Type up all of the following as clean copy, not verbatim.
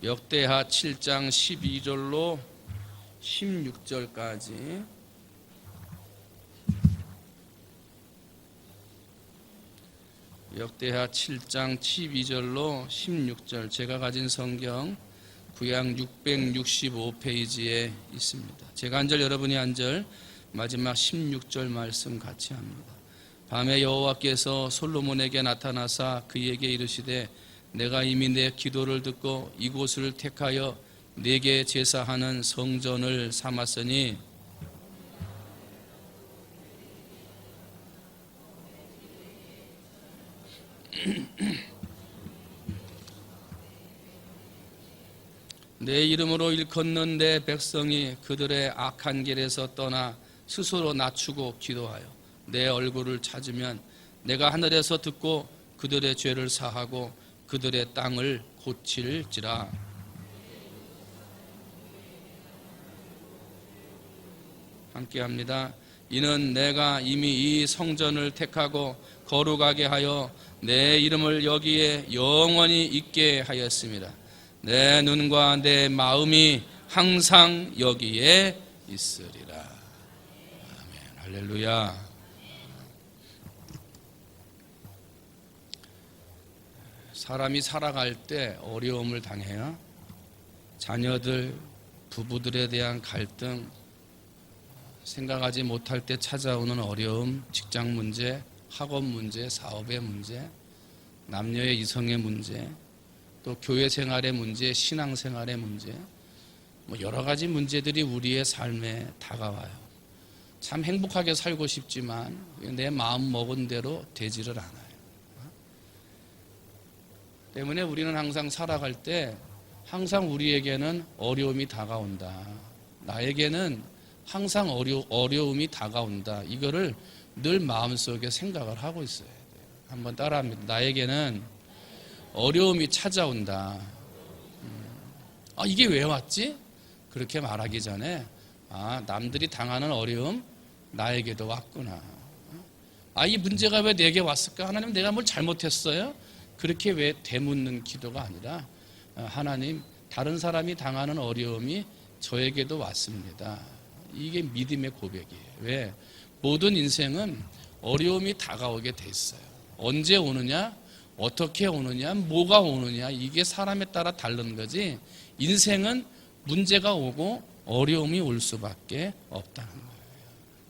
역대하 7장 12절로 16절까지 역대하 7장 12절로 16절 제가 가진 성경 구약 665페이지에 있습니다. 제가 한 절 여러분이 한 절 마지막 16절 말씀 같이 합니다. 밤에 여호와께서 솔로몬에게 나타나사 그에게 이르시되 내가 이미 내 기도를 듣고 이곳을 택하여 내게 제사하는 성전을 삼았으니 내 이름으로 일컫는 내 백성이 그들의 악한 길에서 떠나 스스로 낮추고 기도하여 내 얼굴을 찾으면 내가 하늘에서 듣고 그들의 죄를 사하고 그들의 땅을 고칠지라. 함께합니다. 이는 내가 이미 이 성전을 택하고 거룩하게 하여 내 이름을 여기에 영원히 있게 하였습니다. 내 눈과 내 마음이 항상 여기에 있으리라. 아멘. 할렐루야. 사람이 살아갈 때 어려움을 당해요. 자녀들, 부부들에 대한 갈등, 생각하지 못할 때 찾아오는 어려움, 직장 문제, 학업 문제, 사업의 문제, 남녀의 이성의 문제, 또 교회 생활의 문제, 신앙 생활의 문제, 여러 가지 문제들이 우리의 삶에 다가와요. 참 행복하게 살고 싶지만 내 마음 먹은 대로 되지를 않아요. 때문에 우리는 항상 살아갈 때 항상 우리에게는 어려움이 다가온다. 나에게는 항상 어려움이 다가온다. 이거를 늘 마음속에 생각을 하고 있어야 돼요. 한번 따라합니다. 나에게는 어려움이 찾아온다. 이게 왜 왔지? 그렇게 말하기 전에 남들이 당하는 어려움 나에게도 왔구나. 이 문제가 왜 내게 왔을까? 하나님, 내가 뭘 잘못했어요? 그렇게 왜 되묻는 기도가 아니라 하나님, 다른 사람이 당하는 어려움이 저에게도 왔습니다. 이게 믿음의 고백이에요. 왜? 모든 인생은 어려움이 다가오게 돼 있어요. 언제 오느냐? 어떻게 오느냐? 뭐가 오느냐? 이게 사람에 따라 다른 거지, 인생은 문제가 오고 어려움이 올 수밖에 없다는 거예요.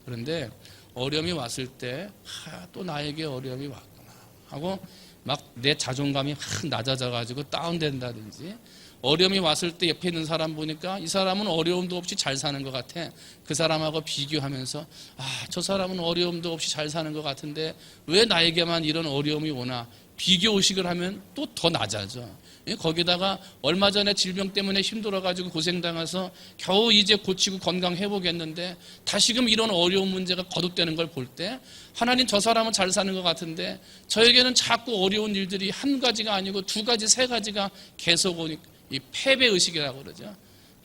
그런데 어려움이 왔을 때 또 나에게 어려움이 왔구나 하고 막 내 자존감이 확 낮아져가지고 다운된다든지, 어려움이 왔을 때 옆에 있는 사람 보니까 이 사람은 어려움도 없이 잘 사는 것 같아. 그 사람하고 비교하면서 저 사람은 어려움도 없이 잘 사는 것 같은데 왜 나에게만 이런 어려움이 오나, 비교의식을 하면 또 더 낮아져. 거기다가 얼마 전에 질병 때문에 힘들어가지고 고생당해서 겨우 이제 고치고 건강 회복했는데 다시금 이런 어려운 문제가 거듭되는 걸 볼 때, 하나님, 저 사람은 잘 사는 것 같은데 저에게는 자꾸 어려운 일들이 한 가지가 아니고 두 가지, 세 가지가 계속 오니까, 이 패배의식이라고 그러죠.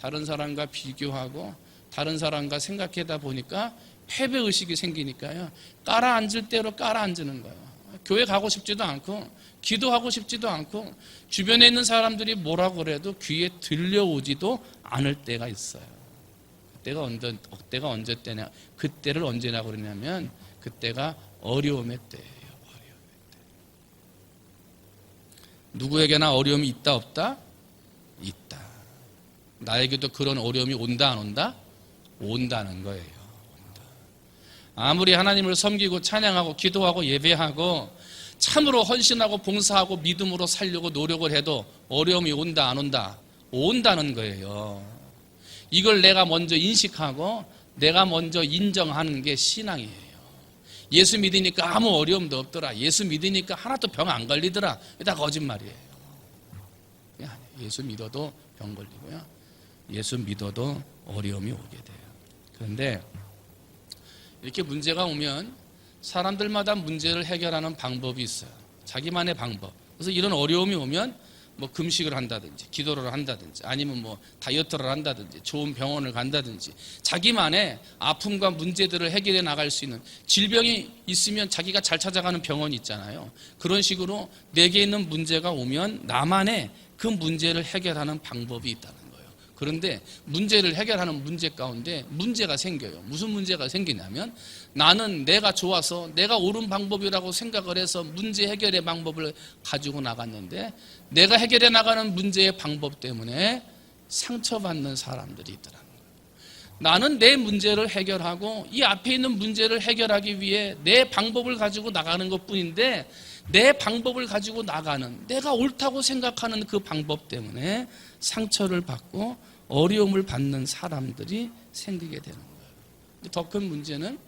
다른 사람과 비교하고 다른 사람과 생각하다 보니까 패배의식이 생기니까요, 깔아앉을 대로 깔아앉는 거예요. 교회 가고 싶지도 않고 기도하고 싶지도 않고 주변에 있는 사람들이 뭐라고 그래도 귀에 들려오지도 않을 때가 있어요. 그때가 언제 때냐? 그때를 언제냐고 그러냐면 그때가 어려움의 때예요. 어려움의 때. 누구에게나 어려움이 있다 없다? 있다. 나에게도 그런 어려움이 온다 안 온다? 온다는 거예요. 온다. 아무리 하나님을 섬기고 찬양하고 기도하고 예배하고 참으로 헌신하고 봉사하고 믿음으로 살려고 노력을 해도 어려움이 온다 안 온다? 온다는 거예요. 이걸 내가 먼저 인식하고 내가 먼저 인정하는 게 신앙이에요. 예수 믿으니까 아무 어려움도 없더라, 예수 믿으니까 하나도 병 안 걸리더라, 다 거짓말이에요. 예수 믿어도 병 걸리고요, 예수 믿어도 어려움이 오게 돼요. 그런데 이렇게 문제가 오면 사람들마다 문제를 해결하는 방법이 있어요. 자기만의 방법. 그래서 이런 어려움이 오면 뭐 금식을 한다든지 기도를 한다든지 아니면 뭐 다이어트를 한다든지 좋은 병원을 간다든지 자기만의 아픔과 문제들을 해결해 나갈 수 있는, 질병이 있으면 자기가 잘 찾아가는 병원이 있잖아요. 그런 식으로 내게 있는 문제가 오면 나만의 그 문제를 해결하는 방법이 있다는 거예요. 그런데 문제를 해결하는 문제 가운데 문제가 생겨요. 무슨 문제가 생기냐면 나는 내가 좋아서 내가 옳은 방법이라고 생각을 해서 문제 해결의 방법을 가지고 나갔는데 내가 해결해 나가는 문제의 방법 때문에 상처받는 사람들이 있더라는 거예요. 나는 내 문제를 해결하고 이 앞에 있는 문제를 해결하기 위해 내 방법을 가지고 나가는 것뿐인데 내 방법을 가지고 나가는, 내가 옳다고 생각하는 그 방법 때문에 상처를 받고 어려움을 받는 사람들이 생기게 되는 거예요. 더 큰 문제는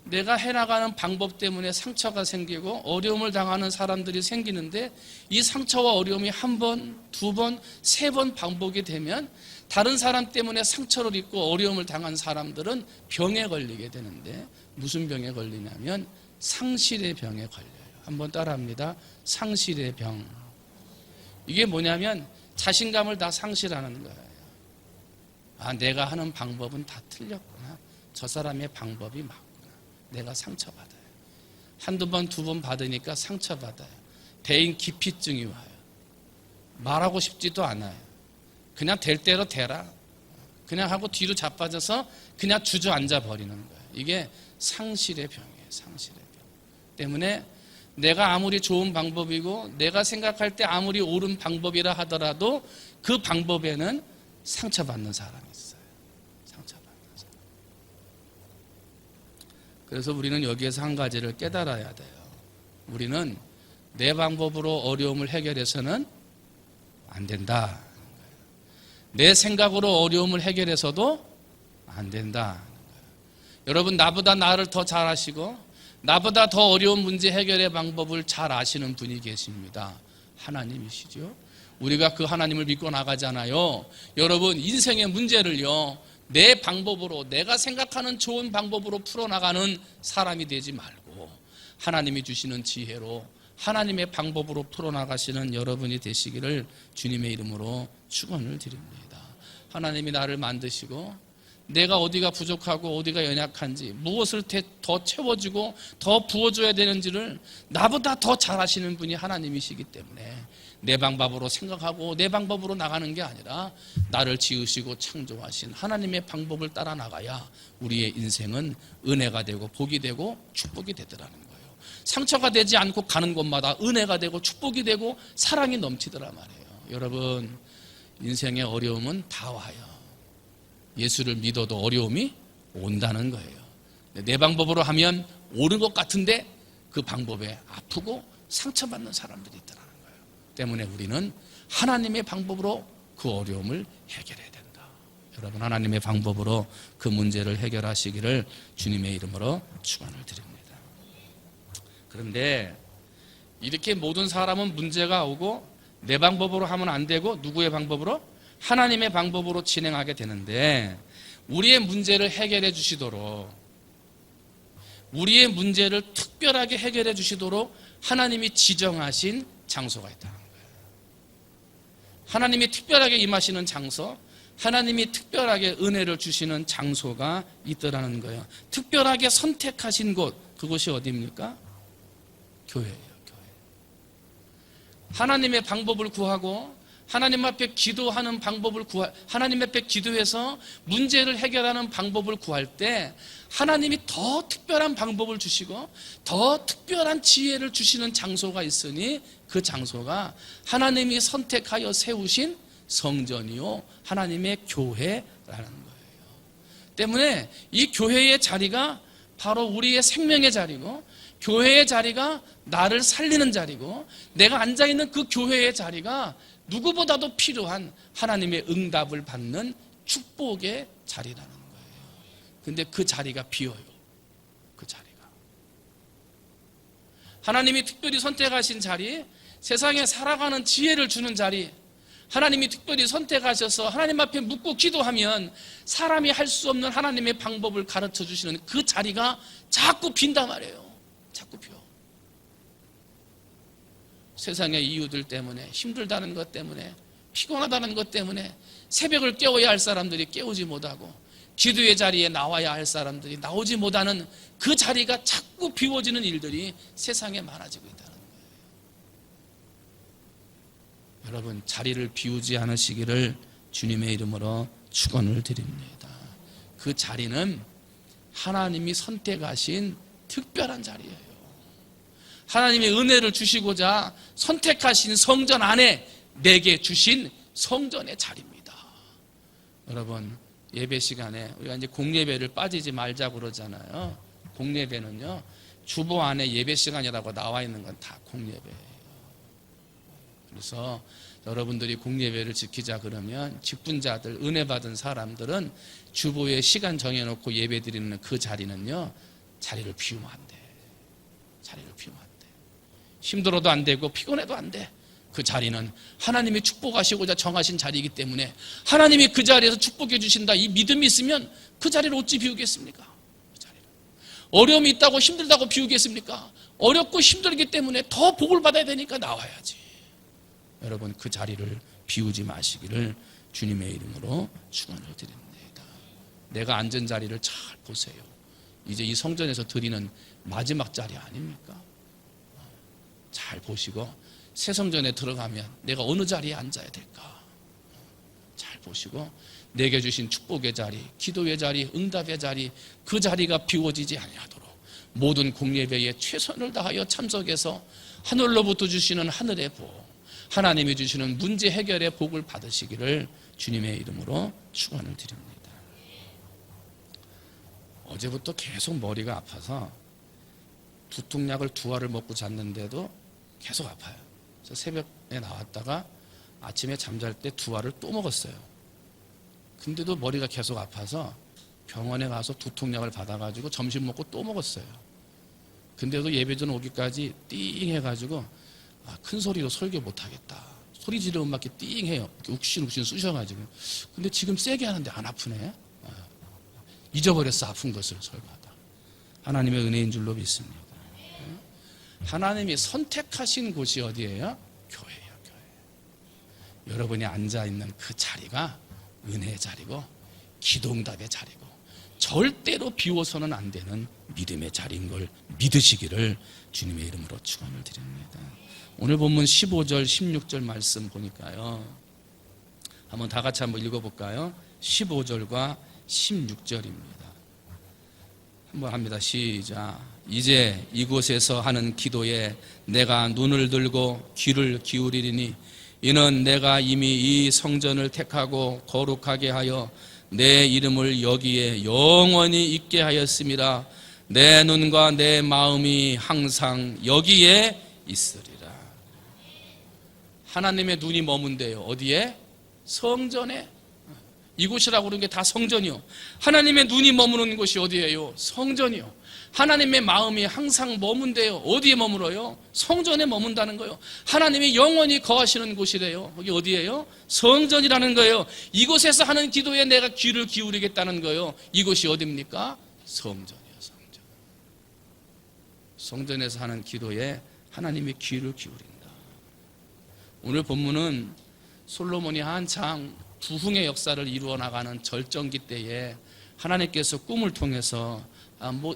내가 해나가는 방법 때문에 상처가 생기고 어려움을 당하는 사람들이 생기는데 이 상처와 어려움이 한 번, 두 번, 세 번 반복이 되면 다른 사람 때문에 상처를 입고 어려움을 당한 사람들은 병에 걸리게 되는데 무슨 병에 걸리냐면 상실의 병에 걸려요. 한번 따라합니다. 상실의 병. 이게 뭐냐면 자신감을 다 상실하는 거예요. 아, 내가 하는 방법은 다 틀렸구나. 저 사람의 방법이 맞구나. 내가 상처받아요. 한두 번, 두 번 받으니까 상처받아요. 대인 기피증이 와요. 말하고 싶지도 않아요. 그냥 될 대로 되라. 그냥 하고 뒤로 자빠져서 그냥 주저앉아 버리는 거예요. 이게 상실의 병이에요. 상실의 병. 때문에 내가 아무리 좋은 방법이고 내가 생각할 때 아무리 옳은 방법이라 하더라도 그 방법에는 상처받는 사람이 있어요. 상처받는 사람. 그래서 우리는 여기에서 한 가지를 깨달아야 돼요. 우리는 내 방법으로 어려움을 해결해서는 안 된다. 내 생각으로 어려움을 해결해서도 안 된다. 여러분, 나보다 나를 더 잘 아시고 나보다 더 어려운 문제 해결의 방법을 잘 아시는 분이 계십니다. 하나님이시죠. 우리가 그 하나님을 믿고 나가잖아요. 여러분, 인생의 문제를요 내 방법으로, 내가 생각하는 좋은 방법으로 풀어나가는 사람이 되지 말고 하나님이 주시는 지혜로 하나님의 방법으로 풀어나가시는 여러분이 되시기를 주님의 이름으로 축원을 드립니다. 하나님이 나를 만드시고 내가 어디가 부족하고 어디가 연약한지, 무엇을 더 채워주고 더 부어줘야 되는지를 나보다 더 잘 아시는 분이 하나님이시기 때문에 내 방법으로 생각하고 내 방법으로 나가는 게 아니라 나를 지으시고 창조하신 하나님의 방법을 따라 나가야 우리의 인생은 은혜가 되고 복이 되고 축복이 되더라는 거예요. 상처가 되지 않고 가는 곳마다 은혜가 되고 축복이 되고 사랑이 넘치더라 말이에요. 여러분, 인생의 어려움은 다 와요. 예수를 믿어도 어려움이 온다는 거예요. 내 방법으로 하면 옳은 것 같은데 그 방법에 아프고 상처받는 사람들이 있다는 거예요. 때문에 우리는 하나님의 방법으로 그 어려움을 해결해야 된다. 여러분, 하나님의 방법으로 그 문제를 해결하시기를 주님의 이름으로 축원을 드립니다. 그런데 이렇게 모든 사람은 문제가 오고 내 방법으로 하면 안 되고 누구의 방법으로? 하나님의 방법으로 진행하게 되는데 우리의 문제를 해결해 주시도록, 우리의 문제를 특별하게 해결해 주시도록 하나님이 지정하신 장소가 있다는 거예요. 하나님이 특별하게 임하시는 장소, 하나님이 특별하게 은혜를 주시는 장소가 있더라는 거예요. 특별하게 선택하신 곳, 그곳이 어디입니까? 교회예요. 교회. 하나님의 방법을 구하고 하나님 앞에 기도하는 방법을 하나님 앞에 기도해서 문제를 해결하는 방법을 구할 때 하나님이 더 특별한 방법을 주시고 더 특별한 지혜를 주시는 장소가 있으니 그 장소가 하나님이 선택하여 세우신 성전이요 하나님의 교회라는 거예요. 때문에 이 교회의 자리가 바로 우리의 생명의 자리고, 교회의 자리가 나를 살리는 자리고, 내가 앉아있는 그 교회의 자리가 누구보다도 필요한 하나님의 응답을 받는 축복의 자리라는 거예요. 근데 그 자리가 비어요. 그 자리가. 하나님이 특별히 선택하신 자리, 세상에 살아가는 지혜를 주는 자리, 하나님이 특별히 선택하셔서 하나님 앞에 묻고 기도하면 사람이 할 수 없는 하나님의 방법을 가르쳐 주시는 그 자리가 자꾸 빈단 말이에요. 자꾸 비어. 세상의 이유들 때문에, 힘들다는 것 때문에, 피곤하다는 것 때문에 새벽을 깨워야 할 사람들이 깨우지 못하고 기도의 자리에 나와야 할 사람들이 나오지 못하는 그 자리가 자꾸 비워지는 일들이 세상에 많아지고 있다는 거예요. 여러분, 자리를 비우지 않으시기를 주님의 이름으로 축원을 드립니다. 그 자리는 하나님이 선택하신 특별한 자리예요. 하나님의 은혜를 주시고자 선택하신 성전 안에 내게 주신 성전의 자리입니다. 여러분, 예배 시간에 우리가 이제 공예배를 빠지지 말자고 그러잖아요. 공예배는요, 주보 안에 예배 시간이라고 나와 있는 건 다 공예배예요. 그래서 여러분들이 공예배를 지키자 그러면 직분자들, 은혜 받은 사람들은 주보에 시간 정해놓고 예배 드리는 그 자리는요, 자리를 비우면 안 돼. 자리를 비우면 안 돼. 힘들어도 안 되고 피곤해도 안 돼. 그 자리는 하나님이 축복하시고자 정하신 자리이기 때문에 하나님이 그 자리에서 축복해 주신다, 이 믿음이 있으면 그 자리를 어찌 비우겠습니까? 그 자리를. 어려움이 있다고 힘들다고 비우겠습니까? 어렵고 힘들기 때문에 더 복을 받아야 되니까 나와야지. 여러분, 그 자리를 비우지 마시기를 주님의 이름으로 축원을 드립니다. 내가 앉은 자리를 잘 보세요. 이제 이 성전에서 드리는 마지막 자리 아닙니까? 잘 보시고 새 성전에 들어가면 내가 어느 자리에 앉아야 될까? 잘 보시고 내게 주신 축복의 자리, 기도의 자리, 응답의 자리, 그 자리가 비워지지 아니하도록 모든 공예배에 최선을 다하여 참석해서 하늘로부터 주시는 하늘의 복, 하나님이 주시는 문제 해결의 복을 받으시기를 주님의 이름으로 축원을 드립니다. 어제부터 계속 머리가 아파서 두통약을 2알을 먹고 잤는데도 계속 아파요. 그래서 새벽에 나왔다가 아침에 잠잘 때 2알을 또 먹었어요. 근데도 머리가 계속 아파서 병원에 가서 두통약을 받아가지고 점심 먹고 또 먹었어요. 근데도 예배전 오기까지 띵 해가지고 큰 소리로 설교 못하겠다. 소리 지르면 막 이렇게 띵 해요. 욱신욱신 쑤셔가지고. 근데 지금 세게 하는데 안 아프네. 잊어버렸어, 아픈 것을 설교하다. 하나님의 은혜인 줄로 믿습니다. 하나님이 선택하신 곳이 어디예요? 교회예요, 교회. 여러분이 앉아있는 그 자리가 은혜의 자리고 기도응답의 자리고 절대로 비워서는 안 되는 믿음의 자리인 걸 믿으시기를 주님의 이름으로 축원을 드립니다. 오늘 본문 15절, 16절 말씀 보니까요, 한번 다 같이 한번 읽어볼까요? 15절과 16절입니다. 한번 합니다. 시작. 이제 이곳에서 하는 기도에 내가 눈을 들고 귀를 기울이리니 이는 내가 이미 이 성전을 택하고 거룩하게 하여 내 이름을 여기에 영원히 있게 하였음이라. 내 눈과 내 마음이 항상 여기에 있으리라. 하나님의 눈이 머문대요. 어디에? 성전에. 이곳이라고 그러는 게 다 성전이요. 하나님의 눈이 머무는 곳이 어디예요? 성전이요. 하나님의 마음이 항상 머문대요. 어디에 머물어요? 성전에 머문다는 거예요. 하나님이 영원히 거하시는 곳이래요. 거기 어디예요? 성전이라는 거예요. 이곳에서 하는 기도에 내가 귀를 기울이겠다는 거예요. 이곳이 어디입니까? 성전이요, 성전. 성전에서 하는 기도에 하나님이 귀를 기울인다. 오늘 본문은 솔로몬이 한창 부흥의 역사를 이루어 나가는 절정기 때에 하나님께서 꿈을 통해서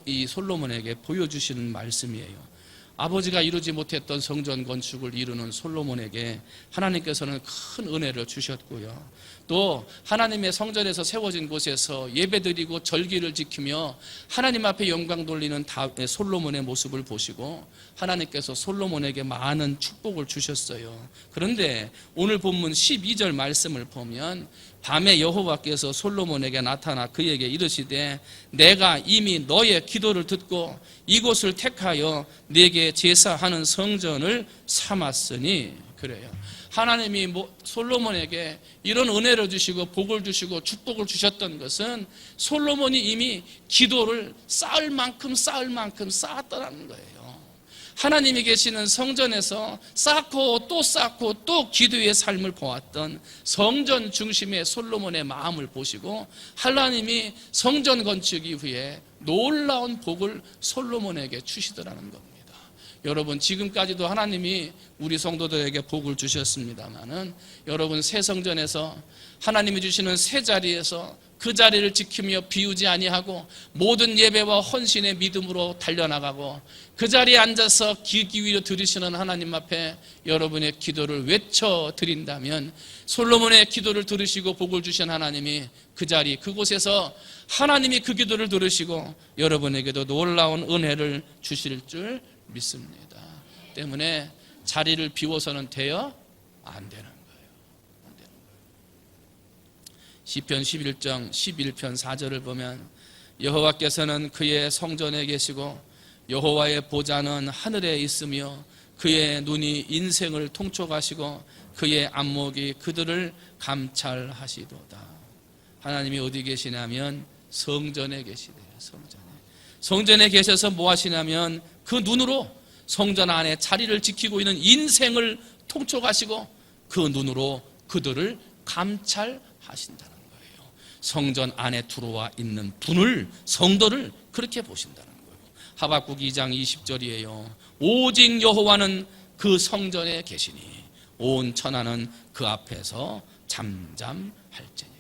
이 솔로몬에게 보여주시는 말씀이에요. 아버지가 이루지 못했던 성전 건축을 이루는 솔로몬에게 하나님께서는 큰 은혜를 주셨고요. 또 하나님의 성전에서 세워진 곳에서 예배드리고 절기를 지키며 하나님 앞에 영광 돌리는 솔로몬의 모습을 보시고 하나님께서 솔로몬에게 많은 축복을 주셨어요. 그런데 오늘 본문 12절 말씀을 보면 밤에 여호와께서 솔로몬에게 나타나 그에게 이르시되 내가 이미 너의 기도를 듣고 이곳을 택하여 네게 제사하는 성전을 삼았으니. 그래요. 하나님이 솔로몬에게 이런 은혜를 주시고 복을 주시고 축복을 주셨던 것은 솔로몬이 이미 기도를 쌓을 만큼 쌓았다는 거예요. 하나님이 계시는 성전에서 쌓고 또 기도의 삶을 보았던 성전 중심의 솔로몬의 마음을 보시고 하나님이 성전 건축 이후에 놀라운 복을 솔로몬에게 주시더라는 겁니다. 여러분 지금까지도 하나님이 우리 성도들에게 복을 주셨습니다마는 여러분 새 성전에서 하나님이 주시는 새 자리에서 그 자리를 지키며 비우지 아니하고 모든 예배와 헌신의 믿음으로 달려나가고 그 자리에 앉아서 귀 기울여 들으시는 하나님 앞에 여러분의 기도를 외쳐 드린다면 솔로몬의 기도를 들으시고 복을 주신 하나님이 그 자리 그곳에서 하나님이 그 기도를 들으시고 여러분에게도 놀라운 은혜를 주실 줄 믿습니다. 때문에 자리를 비워서는 되어 안 되는 거예요. 시편 11장 11편 4절을 보면 여호와께서는 그의 성전에 계시고 여호와의 보좌는 하늘에 있으며 그의 눈이 인생을 통촉하시고 그의 안목이 그들을 감찰하시도다. 하나님이 어디 계시냐면 성전에 계시대요. 성전에 계셔서 뭐 하시냐면 그 눈으로 성전 안에 자리를 지키고 있는 인생을 통촉하시고 그 눈으로 그들을 감찰하신다는 거예요. 성전 안에 들어와 있는 분을 성도를 그렇게 보신다는 거예요. 하박국 2장 20절이에요. 오직 여호와는 그 성전에 계시니 온 천하는 그 앞에서 잠잠할지니라.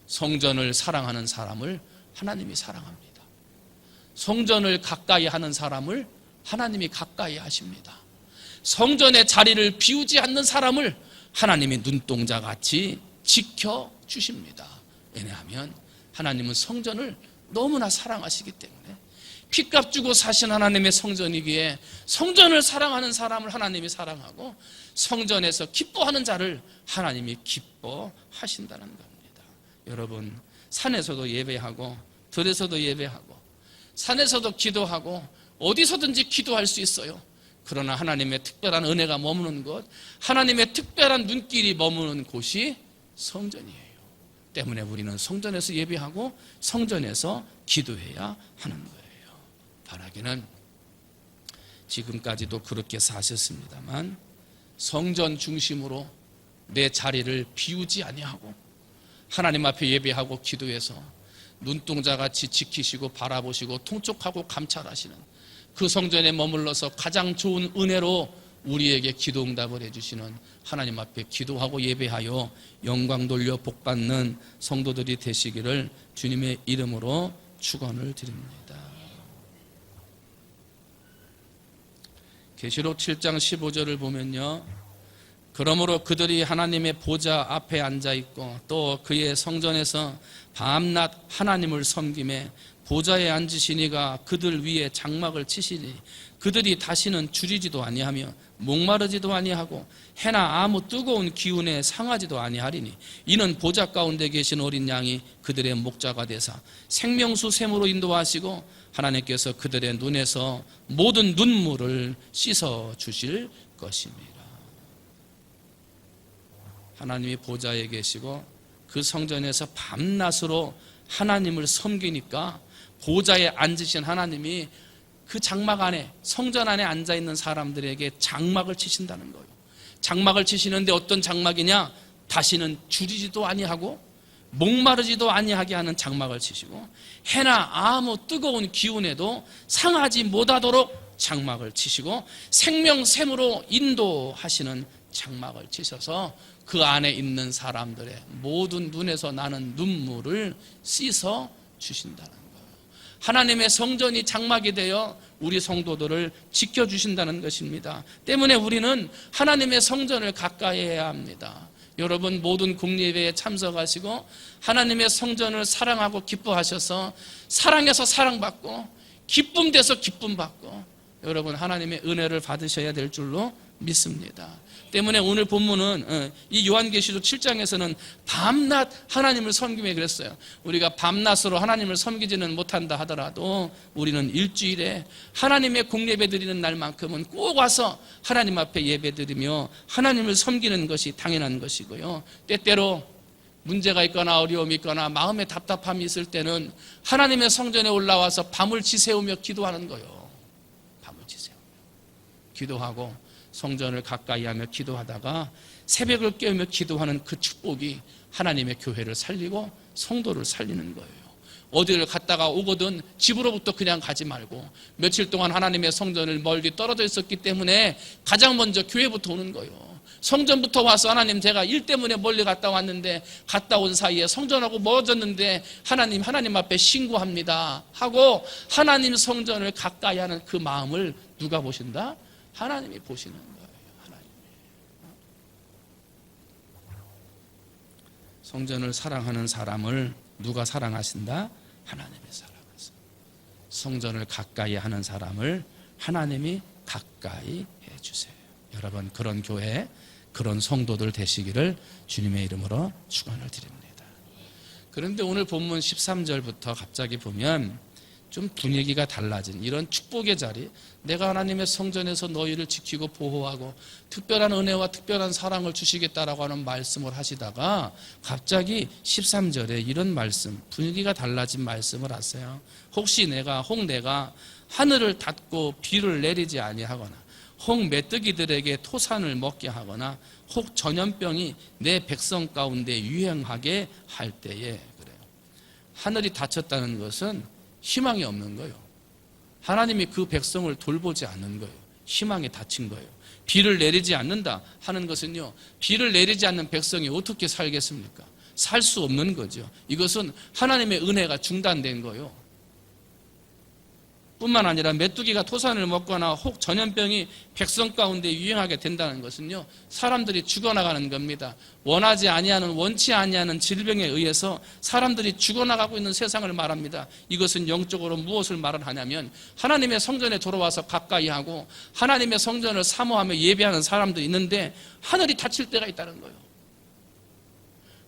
성전을 사랑하는 사람을 하나님이 사랑합니다. 성전을 가까이 하는 사람을 하나님이 가까이 하십니다. 성전의 자리를 비우지 않는 사람을 하나님이 눈동자같이 지켜주십니다. 왜냐하면 하나님은 성전을 너무나 사랑하시기 때문에 피값 주고 사신 하나님의 성전이기에 성전을 사랑하는 사람을 하나님이 사랑하고 성전에서 기뻐하는 자를 하나님이 기뻐하신다는 겁니다. 여러분 산에서도 예배하고 들에서도 예배하고 산에서도 기도하고 어디서든지 기도할 수 있어요. 그러나 하나님의 특별한 은혜가 머무는 곳, 하나님의 특별한 눈길이 머무는 곳이 성전이에요. 때문에 우리는 성전에서 예배하고 성전에서 기도해야 하는 거예요. 바라기는 지금까지도 그렇게 사셨습니다만 성전 중심으로 내 자리를 비우지 아니하고 하나님 앞에 예배하고 기도해서 눈동자같이 지키시고 바라보시고 통촉하고 감찰하시는 그 성전에 머물러서 가장 좋은 은혜로 우리에게 기도응답을 해주시는 하나님 앞에 기도하고 예배하여 영광 돌려 복받는 성도들이 되시기를 주님의 이름으로 축원을 드립니다. 계시록 7장 15절을 보면요, 그러므로 그들이 하나님의 보좌 앞에 앉아있고 또 그의 성전에서 밤낮 하나님을 섬김에 보좌에 앉으시니가 그들 위에 장막을 치시니 그들이 다시는 줄이지도 아니하며 목마르지도 아니하고 해나 아무 뜨거운 기운에 상하지도 아니하리니 이는 보좌 가운데 계신 어린 양이 그들의 목자가 되사 생명수 샘으로 인도하시고 하나님께서 그들의 눈에서 모든 눈물을 씻어 주실 것입니다. 하나님이 보좌에 계시고 그 성전에서 밤낮으로 하나님을 섬기니까 보좌에 앉으신 하나님이 그 장막 안에 성전 안에 앉아있는 사람들에게 장막을 치신다는 거예요. 장막을 치시는데 어떤 장막이냐? 다시는 줄이지도 아니하고 목마르지도 아니하게 하는 장막을 치시고 해나 아무 뜨거운 기운에도 상하지 못하도록 장막을 치시고 생명샘으로 인도하시는 장막을 치셔서 그 안에 있는 사람들의 모든 눈에서 나는 눈물을 씻어 주신다는 거예요. 하나님의 성전이 장막이 되어 우리 성도들을 지켜주신다는 것입니다. 때문에 우리는 하나님의 성전을 가까이 해야 합니다. 여러분 모든 국립회에 참석하시고 하나님의 성전을 사랑하고 기뻐하셔서 사랑해서 사랑받고 기쁨돼서 기쁨받고 여러분 하나님의 은혜를 받으셔야 될 줄로 믿습니다. 때문에 오늘 본문은 이 요한계시록 7장에서는 밤낮 하나님을 섬기며 그랬어요. 우리가 밤낮으로 하나님을 섬기지는 못한다 하더라도 우리는 일주일에 하나님의 공예배 드리는 날만큼은 꼭 와서 하나님 앞에 예배 드리며 하나님을 섬기는 것이 당연한 것이고요. 때때로 문제가 있거나 어려움이 있거나 마음에 답답함이 있을 때는 하나님의 성전에 올라와서 밤을 지새우며 기도하는 거예요. 밤을 지새우며 기도하고 성전을 가까이 하며 기도하다가 새벽을 깨우며 기도하는 그 축복이 하나님의 교회를 살리고 성도를 살리는 거예요. 어디를 갔다가 오거든 집으로부터 그냥 가지 말고 며칠 동안 하나님의 성전을 멀리 떨어져 있었기 때문에 가장 먼저 교회부터 오는 거예요. 성전부터 와서 하나님 제가 일 때문에 멀리 갔다 왔는데 갔다 온 사이에 성전하고 멀어졌는데 하나님 앞에 신고합니다 하고 하나님 성전을 가까이 하는 그 마음을 누가 보신다? 하나님이 보시는 거예요. 하나님. 성전을 사랑하는 사람을 누가 사랑하신다? 하나님이 사랑하세요. 성전을 가까이 하는 사람을 하나님이 가까이 해주세요. 여러분 그런 교회 그런 성도들 되시기를 주님의 이름으로 축원을 드립니다. 그런데 오늘 본문 13절부터 갑자기 보면 좀 분위기가 달라진 이런 축복의 자리, 내가 하나님의 성전에서 너희를 지키고 보호하고 특별한 은혜와 특별한 사랑을 주시겠다라고 하는 말씀을 하시다가 갑자기 13절에 이런 말씀, 분위기가 달라진 말씀을 하세요. 혹 내가 하늘을 닫고 비를 내리지 아니하거나 혹 메뚜기들에게 토산을 먹게 하거나 혹 전염병이 내 백성 가운데 유행하게 할 때에, 그래요. 하늘이 닫혔다는 것은 희망이 없는 거예요. 하나님이 그 백성을 돌보지 않는 거예요. 희망이 닫힌 거예요. 비를 내리지 않는다 하는 것은요, 비를 내리지 않는 백성이 어떻게 살겠습니까? 살 수 없는 거죠. 이것은 하나님의 은혜가 중단된 거예요. 뿐만 아니라 메뚜기가 토산을 먹거나 혹 전염병이 백성 가운데 유행하게 된다는 것은요, 사람들이 죽어나가는 겁니다. 원하지 아니하는, 원치 아니하는 질병에 의해서 사람들이 죽어나가고 있는 세상을 말합니다. 이것은 영적으로 무엇을 말을 하냐면 하나님의 성전에 돌아와서 가까이 하고 하나님의 성전을 사모하며 예배하는 사람도 있는데 하늘이 닫힐 때가 있다는 거예요.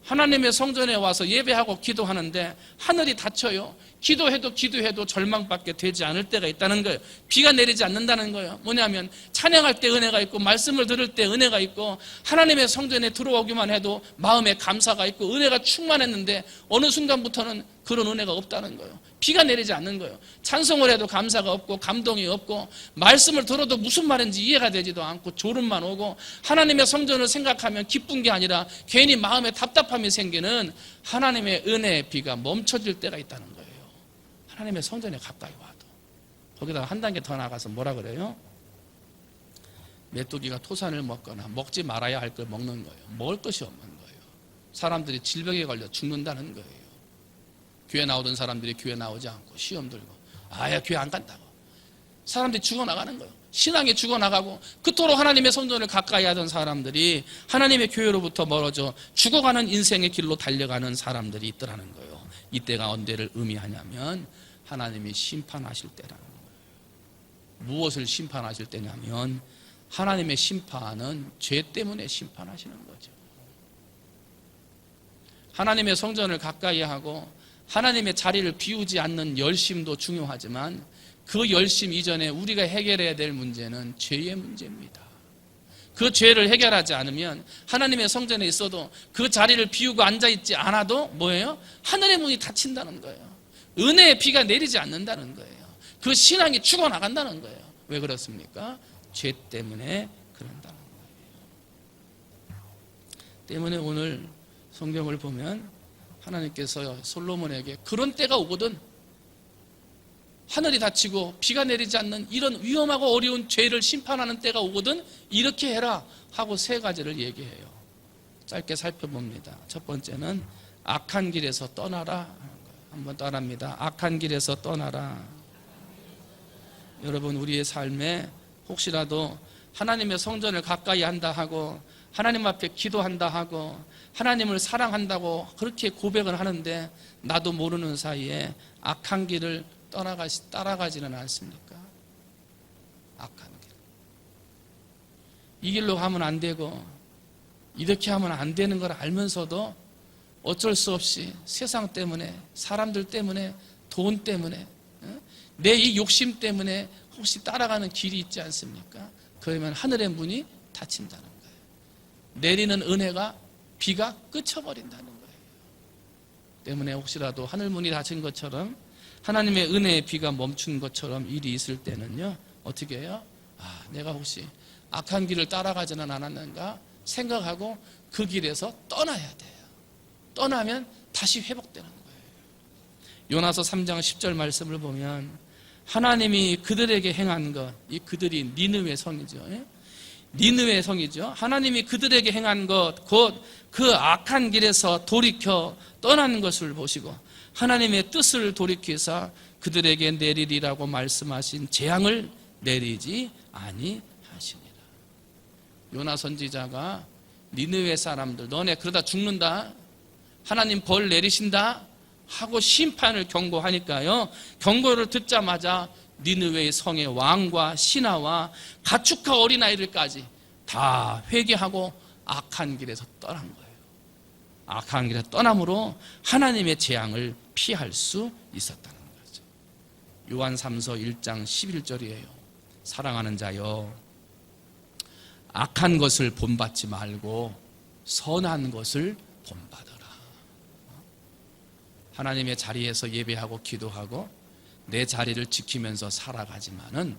하나님의 성전에 와서 예배하고 기도하는데 하늘이 닫혀요. 기도해도 절망밖에 되지 않을 때가 있다는 거예요. 비가 내리지 않는다는 거예요. 뭐냐면 찬양할 때 은혜가 있고 말씀을 들을 때 은혜가 있고 하나님의 성전에 들어오기만 해도 마음에 감사가 있고 은혜가 충만했는데 어느 순간부터는 그런 은혜가 없다는 거예요. 비가 내리지 않는 거예요. 찬송을 해도 감사가 없고 감동이 없고 말씀을 들어도 무슨 말인지 이해가 되지도 않고 졸음만 오고 하나님의 성전을 생각하면 기쁜 게 아니라 괜히 마음에 답답함이 생기는 하나님의 은혜의 비가 멈춰질 때가 있다는 거예요. 하나님의 성전에 가까이 와도. 거기다가 한 단계 더 나가서 뭐라 그래요? 메뚜기가 토산을 먹거나 먹지 말아야 할 걸 먹는 거예요. 먹을 것이 없는 거예요. 사람들이 질병에 걸려 죽는다는 거예요. 교회 나오던 사람들이 교회 나오지 않고 시험 들고 아야 교회 안 간다고 사람들이 죽어나가는 거예요. 신앙이 죽어나가고 그토록 하나님의 성전을 가까이 하던 사람들이 하나님의 교회로부터 멀어져 죽어가는 인생의 길로 달려가는 사람들이 있더라는 거예요. 이때가 언제를 의미하냐면 하나님이 심판하실 때라는 거예요. 무엇을 심판하실 때냐면 하나님의 심판은 죄 때문에 심판하시는 거죠. 하나님의 성전을 가까이 하고 하나님의 자리를 비우지 않는 열심도 중요하지만 그 열심 이전에 우리가 해결해야 될 문제는 죄의 문제입니다. 그 죄를 해결하지 않으면 하나님의 성전에 있어도 그 자리를 비우고 앉아있지 않아도 뭐예요? 하늘의 문이 닫힌다는 거예요. 은혜의 비가 내리지 않는다는 거예요. 그 신앙이 죽어나간다는 거예요. 왜 그렇습니까? 죄 때문에 그런다는 거예요. 때문에 오늘 성경을 보면 하나님께서 솔로몬에게 그런 때가 오거든 하늘이 닫히고 비가 내리지 않는 이런 위험하고 어려운 죄를 심판하는 때가 오거든 이렇게 해라 하고 세 가지를 얘기해요. 짧게 살펴봅니다. 첫 번째는 악한 길에서 떠나라. 한번 따라합니다. 악한 길에서 떠나라. 여러분 우리의 삶에 혹시라도 하나님의 성전을 가까이 한다 하고 하나님 앞에 기도한다 하고 하나님을 사랑한다고 그렇게 고백을 하는데 나도 모르는 사이에 악한 길을 따라가지는 않습니까? 악한 길. 이 길로 가면 안 되고 이렇게 하면 안 되는 걸 알면서도 어쩔 수 없이 세상 때문에 사람들 때문에 돈 때문에 내 이 욕심 때문에 혹시 따라가는 길이 있지 않습니까? 그러면 하늘의 문이 닫힌다는 거예요. 내리는 은혜가 비가 그쳐버린다는 거예요. 때문에 혹시라도 하늘 문이 닫힌 것처럼 하나님의 은혜의 비가 멈춘 것처럼 일이 있을 때는요 어떻게 해요? 내가 혹시 악한 길을 따라가지는 않았는가 생각하고 그 길에서 떠나야 돼요. 떠나면 다시 회복되는 거예요. 요나서 3장 10절 말씀을 보면 하나님이 그들에게 행한 것, 이 그들이 니느웨 성이죠. 예? 니느웨 성이죠. 하나님이 그들에게 행한 것, 곧 그 악한 길에서 돌이켜 떠나는 것을 보시고 하나님의 뜻을 돌이키사 그들에게 내리리라고 말씀하신 재앙을 내리지 아니하시니라. 요나 선지자가 니느웨 사람들, 너네 그러다 죽는다, 하나님 벌 내리신다 하고 심판을 경고하니까요, 경고를 듣자마자 니느웨의 성의 왕과 신하와 가축과 어린아이들까지 다 회개하고 악한 길에서 떠난 거예요. 악한 길에 떠남으로 하나님의 재앙을 피할 수 있었다는 거죠. 요한 3서 1장 11절이에요. 사랑하는 자여, 악한 것을 본받지 말고 선한 것을 본받아라. 하나님의 자리에서 예배하고 기도하고 내 자리를 지키면서 살아가지만은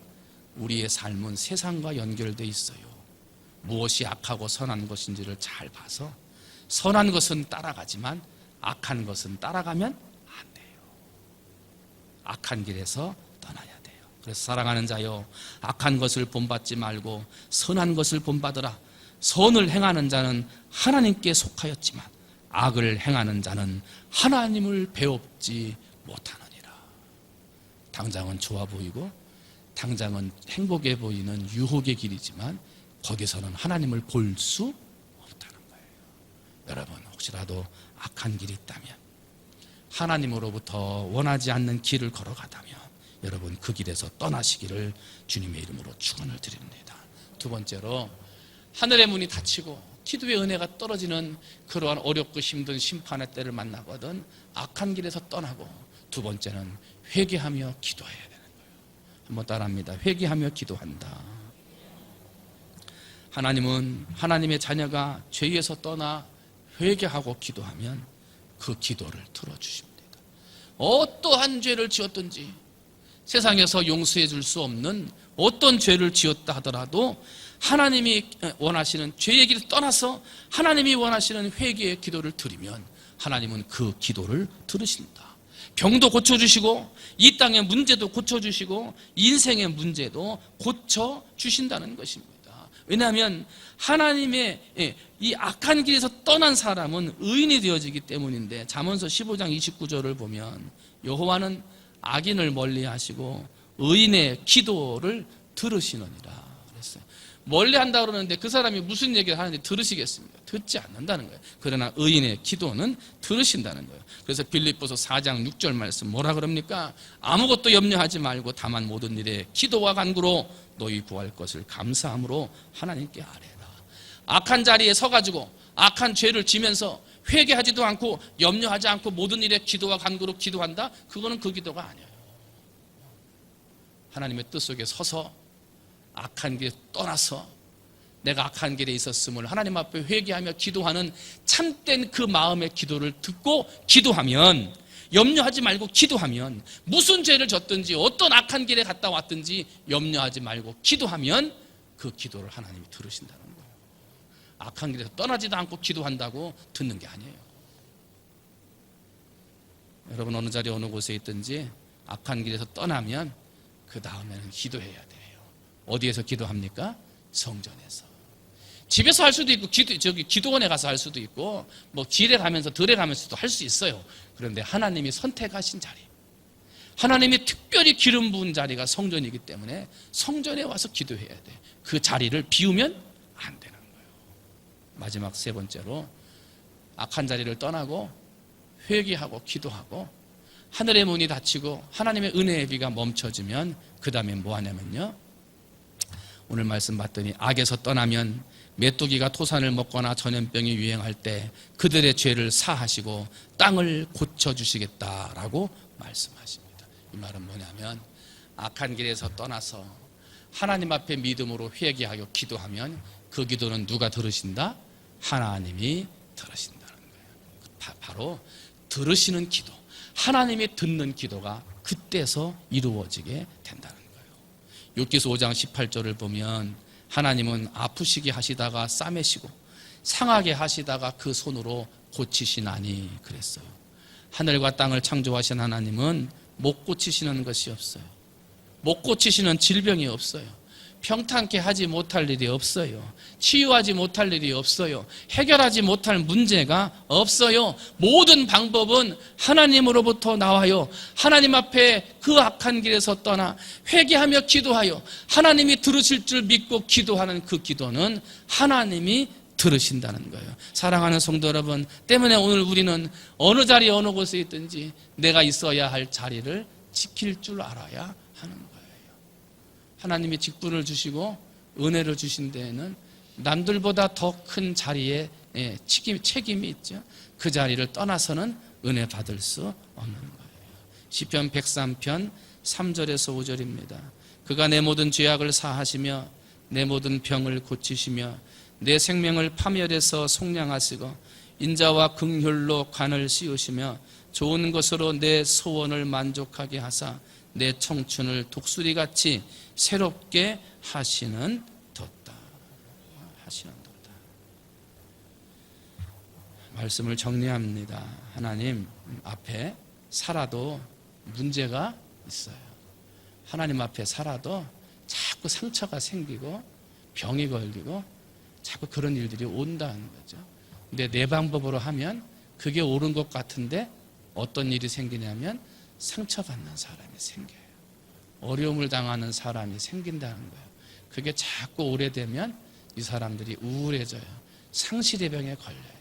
우리의 삶은 세상과 연결되어 있어요. 무엇이 악하고 선한 것인지를 잘 봐서 선한 것은 따라가지만 악한 것은 따라가면 안 돼요. 악한 길에서 떠나야 돼요. 그래서 사랑하는 자여, 악한 것을 본받지 말고 선한 것을 본받으라. 선을 행하는 자는 하나님께 속하였지만 악을 행하는 자는 하나님을 배웁지 못하느니라. 당장은 좋아 보이고 당장은 행복해 보이는 유혹의 길이지만 거기서는 하나님을 볼 수 없다는 거예요. 여러분, 혹시라도 악한 길이 있다면, 하나님으로부터 원하지 않는 길을 걸어가다면 여러분 그 길에서 떠나시기를 주님의 이름으로 축원을 드립니다. 두 번째로, 하늘의 문이 닫히고 기도의 은혜가 떨어지는 그러한 어렵고 힘든 심판의 때를 만나거든 악한 길에서 떠나고, 두 번째는 회개하며 기도해야 되는 거예요. 한번 따라합니다. 회개하며 기도한다. 하나님은 하나님의 자녀가 죄에서 떠나 회개하고 기도하면 그 기도를 들어주십니다. 어떠한 죄를 지었든지, 세상에서 용서해 줄 수 없는 어떤 죄를 지었다 하더라도 하나님이 원하시는 죄의 길을 떠나서 하나님이 원하시는 회개의 기도를 드리면 하나님은 그 기도를 들으신다. 병도 고쳐주시고 이 땅의 문제도 고쳐주시고 인생의 문제도 고쳐주신다는 것입니다. 왜냐하면 하나님의 이 악한 길에서 떠난 사람은 의인이 되어지기 때문인데, 잠언서 15장 29절을 보면 여호와는 악인을 멀리하시고 의인의 기도를 들으시느니라 그랬어요. 멀리한다 그러는데 그 사람이 무슨 얘기를 하는지 들으시겠습니까? 듣지 않는다는 거예요. 그러나 의인의 기도는 들으신다는 거예요. 그래서 빌립보서 4장 6절 말씀 뭐라 그럽니까? 아무것도 염려하지 말고 다만 모든 일에 기도와 간구로 너희 구할 것을 감사함으로 하나님께 아뢰라. 악한 자리에 서가지고 악한 죄를 지면서 회개하지도 않고 염려하지 않고 모든 일에 기도와 간구로 기도한다? 그거는 그 기도가 아니에요. 하나님의 뜻 속에 서서 악한 길에 떠나서 내가 악한 길에 있었음을 하나님 앞에 회개하며 기도하는 참된 그 마음의 기도를 듣고 기도하면, 염려하지 말고 기도하면, 무슨 죄를 졌든지 어떤 악한 길에 갔다 왔든지 염려하지 말고 기도하면 그 기도를 하나님이 들으신다는 거예요. 악한 길에서 떠나지도 않고 기도한다고 듣는 게 아니에요. 여러분, 어느 자리 어느 곳에 있든지 악한 길에서 떠나면 그 다음에는 기도해야 돼요. 어디에서 기도합니까? 성전에서. 집에서 할 수도 있고 기도원에 가서 할 수도 있고 뭐 길에 가면서 들에 가면서도 할 수 있어요. 그런데 하나님이 선택하신 자리, 하나님이 특별히 기름 부은 자리가 성전이기 때문에 성전에 와서 기도해야 돼. 그 자리를 비우면 안 되는 거예요. 마지막 세 번째로, 악한 자리를 떠나고 회개하고 기도하고 하늘의 문이 닫히고 하나님의 은혜의 비가 멈춰지면 그 다음에 뭐 하냐면요, 오늘 말씀 봤더니 악에서 떠나면 메뚜기가 토산을 먹거나 전염병이 유행할 때 그들의 죄를 사하시고 땅을 고쳐주시겠다라고 말씀하십니다. 이 말은 뭐냐면, 악한 길에서 떠나서 하나님 앞에 믿음으로 회개하여 기도하면 그 기도는 누가 들으신다? 하나님이 들으신다는 거예요. 바로 들으시는 기도, 하나님이 듣는 기도가 그때서 이루어지게 된다는 거예요. 욥기서 5장 18절을 보면 하나님은 아프시게 하시다가 싸매시고 상하게 하시다가 그 손으로 고치시나니 그랬어요. 하늘과 땅을 창조하신 하나님은 못 고치시는 것이 없어요. 못 고치시는 질병이 없어요. 평탄케 하지 못할 일이 없어요. 치유하지 못할 일이 없어요. 해결하지 못할 문제가 없어요. 모든 방법은 하나님으로부터 나와요. 하나님 앞에 그 악한 길에서 떠나 회개하며 기도하여 하나님이 들으실 줄 믿고 기도하는 그 기도는 하나님이 들으신다는 거예요. 사랑하는 성도 여러분, 때문에 오늘 우리는 어느 자리 어느 곳에 있든지 내가 있어야 할 자리를 지킬 줄 알아야 하는 거예요. 하나님이 직분을 주시고 은혜를 주신 데에는 남들보다 더 큰 자리에 책임이 있죠. 그 자리를 떠나서는 은혜 받을 수 없는 거예요. 시편 103편 3절에서 5절입니다. 그가 내 모든 죄악을 사하시며 내 모든 병을 고치시며 내 생명을 파멸해서 속량하시고 인자와 긍휼로 관을 씌우시며 좋은 것으로 내 소원을 만족하게 하사 내 청춘을 독수리같이 새롭게 하시는 돋다. 말씀을 정리합니다. 하나님 앞에 살아도 문제가 있어요. 하나님 앞에 살아도 자꾸 상처가 생기고 병이 걸리고 자꾸 그런 일들이 온다는 거죠. 근데 내 방법으로 하면 그게 옳은 것 같은데 어떤 일이 생기냐면 상처받는 사람이 생겨요. 어려움을 당하는 사람이 생긴다는 거예요. 그게 자꾸 오래되면 이 사람들이 우울해져요. 상실의 병에 걸려요.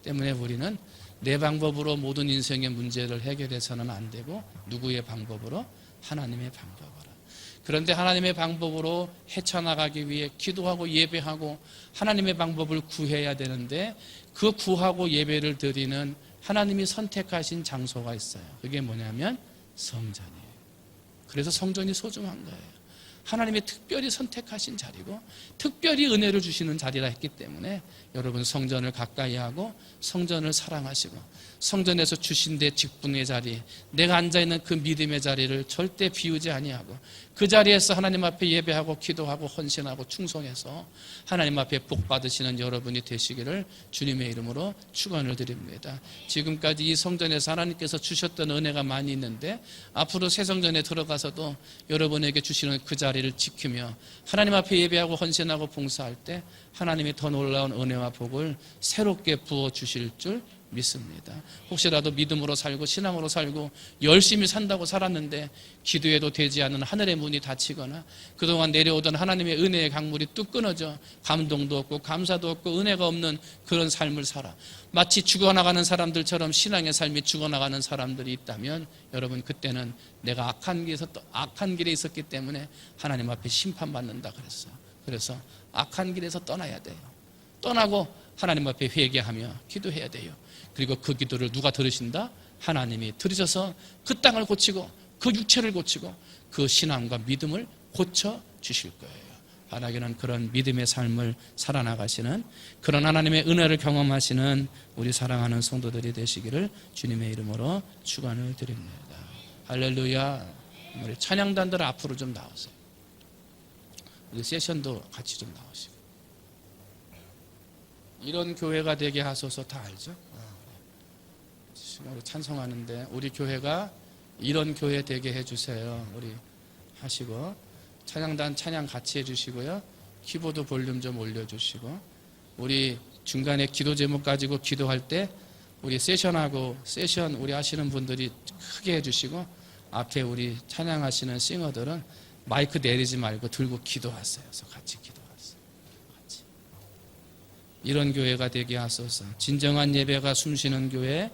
때문에 우리는 내 방법으로 모든 인생의 문제를 해결해서는 안 되고 누구의 방법으로? 하나님의 방법으로. 그런데 하나님의 방법으로 헤쳐나가기 위해 기도하고 예배하고 하나님의 방법을 구해야 되는데 그 구하고 예배를 드리는 하나님이 선택하신 장소가 있어요. 그게 뭐냐면 성전이에요. 그래서 성전이 소중한 거예요. 하나님이 특별히 선택하신 자리고 특별히 은혜를 주시는 자리라 했기 때문에 여러분 성전을 가까이 하고 성전을 사랑하시고 성전에서 주신 내 직분의 자리, 내가 앉아있는 그 믿음의 자리를 절대 비우지 아니하고 그 자리에서 하나님 앞에 예배하고 기도하고 헌신하고 충성해서 하나님 앞에 복 받으시는 여러분이 되시기를 주님의 이름으로 축원을 드립니다. 지금까지 이 성전에서 하나님께서 주셨던 은혜가 많이 있는데 앞으로 새 성전에 들어가서도 여러분에게 주시는 그 자리를 지키며 하나님 앞에 예배하고 헌신하고 봉사할 때 하나님이 더 놀라운 은혜와 복을 새롭게 부어주실 줄 믿습니다. 혹시라도 믿음으로 살고 신앙으로 살고 열심히 산다고 살았는데 기도해도 되지 않는 하늘의 문이 닫히거나 그동안 내려오던 하나님의 은혜의 강물이 뚝 끊어져 감동도 없고 감사도 없고 은혜가 없는 그런 삶을 살아 마치 죽어나가는 사람들처럼 신앙의 삶이 죽어나가는 사람들이 있다면 여러분 그때는 내가 악한 길에 있었기 때문에 하나님 앞에 심판받는다 그랬어요. 그래서 악한 길에서 떠나야 돼요. 떠나고 하나님 앞에 회개하며 기도해야 돼요. 그리고 그 기도를 누가 들으신다? 하나님이 들으셔서 그 땅을 고치고 그 육체를 고치고 그 신앙과 믿음을 고쳐주실 거예요. 바라기는 그런 믿음의 삶을 살아나가시는 그런 하나님의 은혜를 경험하시는 우리 사랑하는 성도들이 되시기를 주님의 이름으로 축원을 드립니다. 할렐루야. 우리 찬양단들 앞으로 좀 나오세요. 우리 세션도 같이 좀 나오시고. 이런 교회가 되게 하소서. 다 알죠? 우리 찬송하는데 우리 교회가 이런 교회 되게 해주세요. 우리 하시고 찬양단 찬양 같이 해주시고요. 키보드 볼륨 좀 올려주시고 우리 중간에 기도 제목 가지고 기도할 때 우리 세션 우리 하시는 분들이 크게 해주시고 앞에 우리 찬양하시는 싱어들은 마이크 내리지 말고 들고 기도하세요. 그래서 같이 기도하세요. 같이. 이런 교회가 되게 하소서. 진정한 예배가 숨쉬는 교회,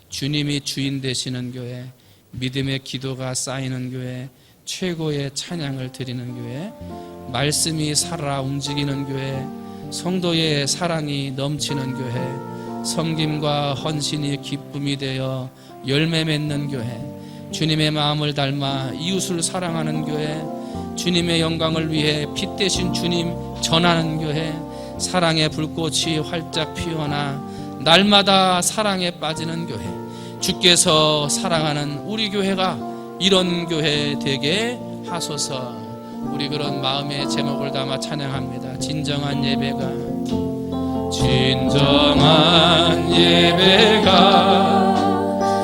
주님이 주인 되시는 교회, 믿음의 기도가 쌓이는 교회, 최고의 찬양을 드리는 교회, 말씀이 살아 움직이는 교회, 성도의 사랑이 넘치는 교회, 섬김과 헌신이 기쁨이 되어 열매 맺는 교회, 주님의 마음을 닮아 이웃을 사랑하는 교회, 주님의 영광을 위해 빛 대신 주님 전하는 교회, 사랑의 불꽃이 활짝 피어나 날마다 사랑에 빠지는 교회, 주께서 사랑하는 우리 교회가 이런 교회 되게 하소서. 우리 그런 마음의 제목을 담아 찬양합니다. 진정한 예배가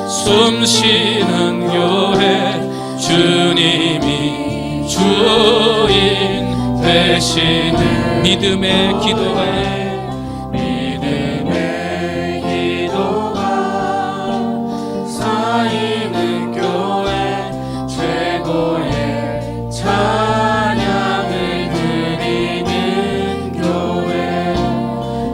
숨쉬는 교회 주님이 주인 되시는 믿음의 기도가 쌓이는 교회 최고의 찬양을 드리는 교회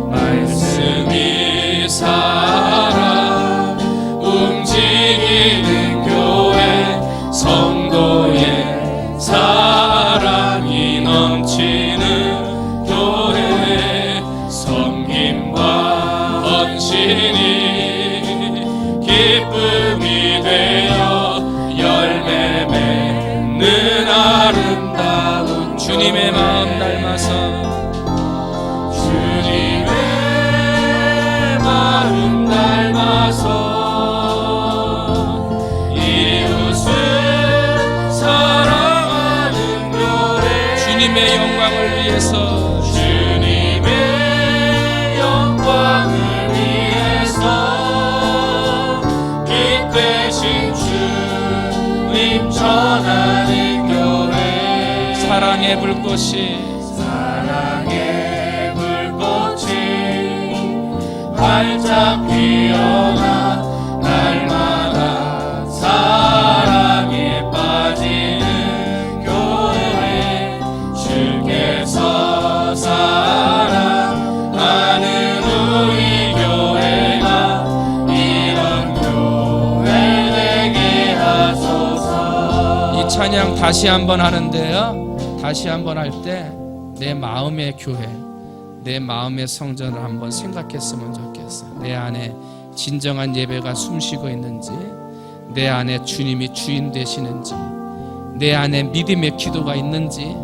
말씀이 살아 움직이는 교회 성도의 사랑이 넘치는 교회 섬김과 헌신이 기쁨이 되어 열매 맺는 아름다운 주님의 마음 닮아서 주님의 마음 닮아서 이웃을 사랑하는 교회 주님의 영광을 위해서 주님의 영광을 위해서 되신 주님 전하는 교회 사랑의 불꽃이 활짝 피어나 날마다 사랑에 빠지는 교회 주께서 사랑하는 우리 교회가 이런 교회 되게 하소서. 이 찬양 다시 한번 하는데요, 다시 한번 할 때 내 마음의 교회, 내 마음의 성전을 한번 생각했으면 좋겠어요. 내 안에 진정한 예배가 숨쉬고 있는지, 내 안에 주님이 주인 되시는지, 내 안에 믿음의 기도가 있는지,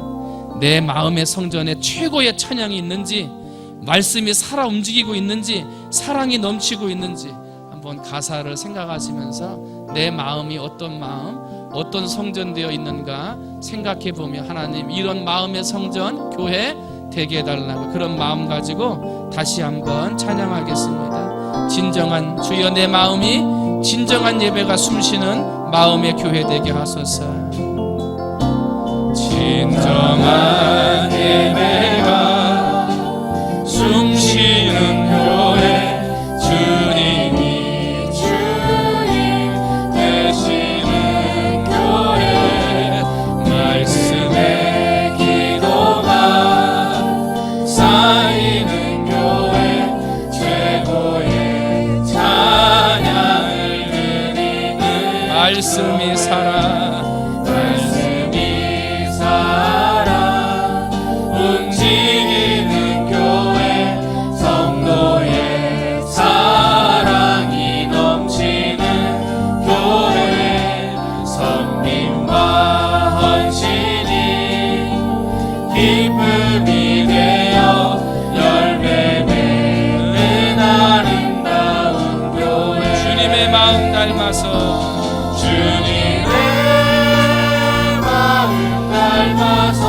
내 마음의 성전에 최고의 찬양이 있는지, 말씀이 살아 움직이고 있는지, 사랑이 넘치고 있는지 한번 가사를 생각하시면서 내 마음이 어떤 마음, 어떤 성전되어 있는가 생각해 보면 하나님 이런 마음의 성전, 교회 되게 해달라고 그런 마음 가지고 다시 한번 찬양하겠습니다. 진정한 주여 내 마음이 진정한 예배가 숨쉬는 마음의 교회 되게 하소서. 진정한 예배가 숨쉬는 교회 주님이 주인 되시는 교회 말씀의 기도가 쌓이는 교회 최고의 찬양을 드리는 말씀이 살아 말씀이 살아 움직이는 교회 성도의 사랑이 넘치는 교회 섬김과 헌신이 기쁨이 되어 열매 맺는 아름다운 교회 주님의 마음 닮아서 주님의 마음 닮아서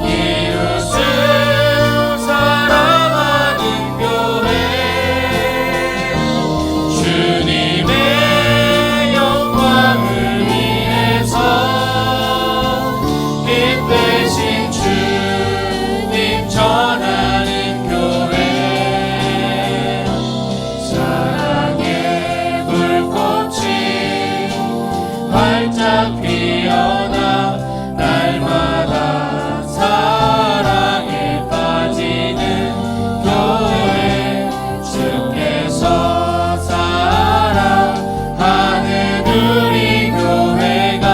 이웃을 사랑하는 교회 주님의 영광을 위해서 기쁘신 주님 전하는 교회 사랑의 불꽃이 활짝 피어나 날마다 사랑에 빠지는 교회 주께서 사랑하는 우리 교회가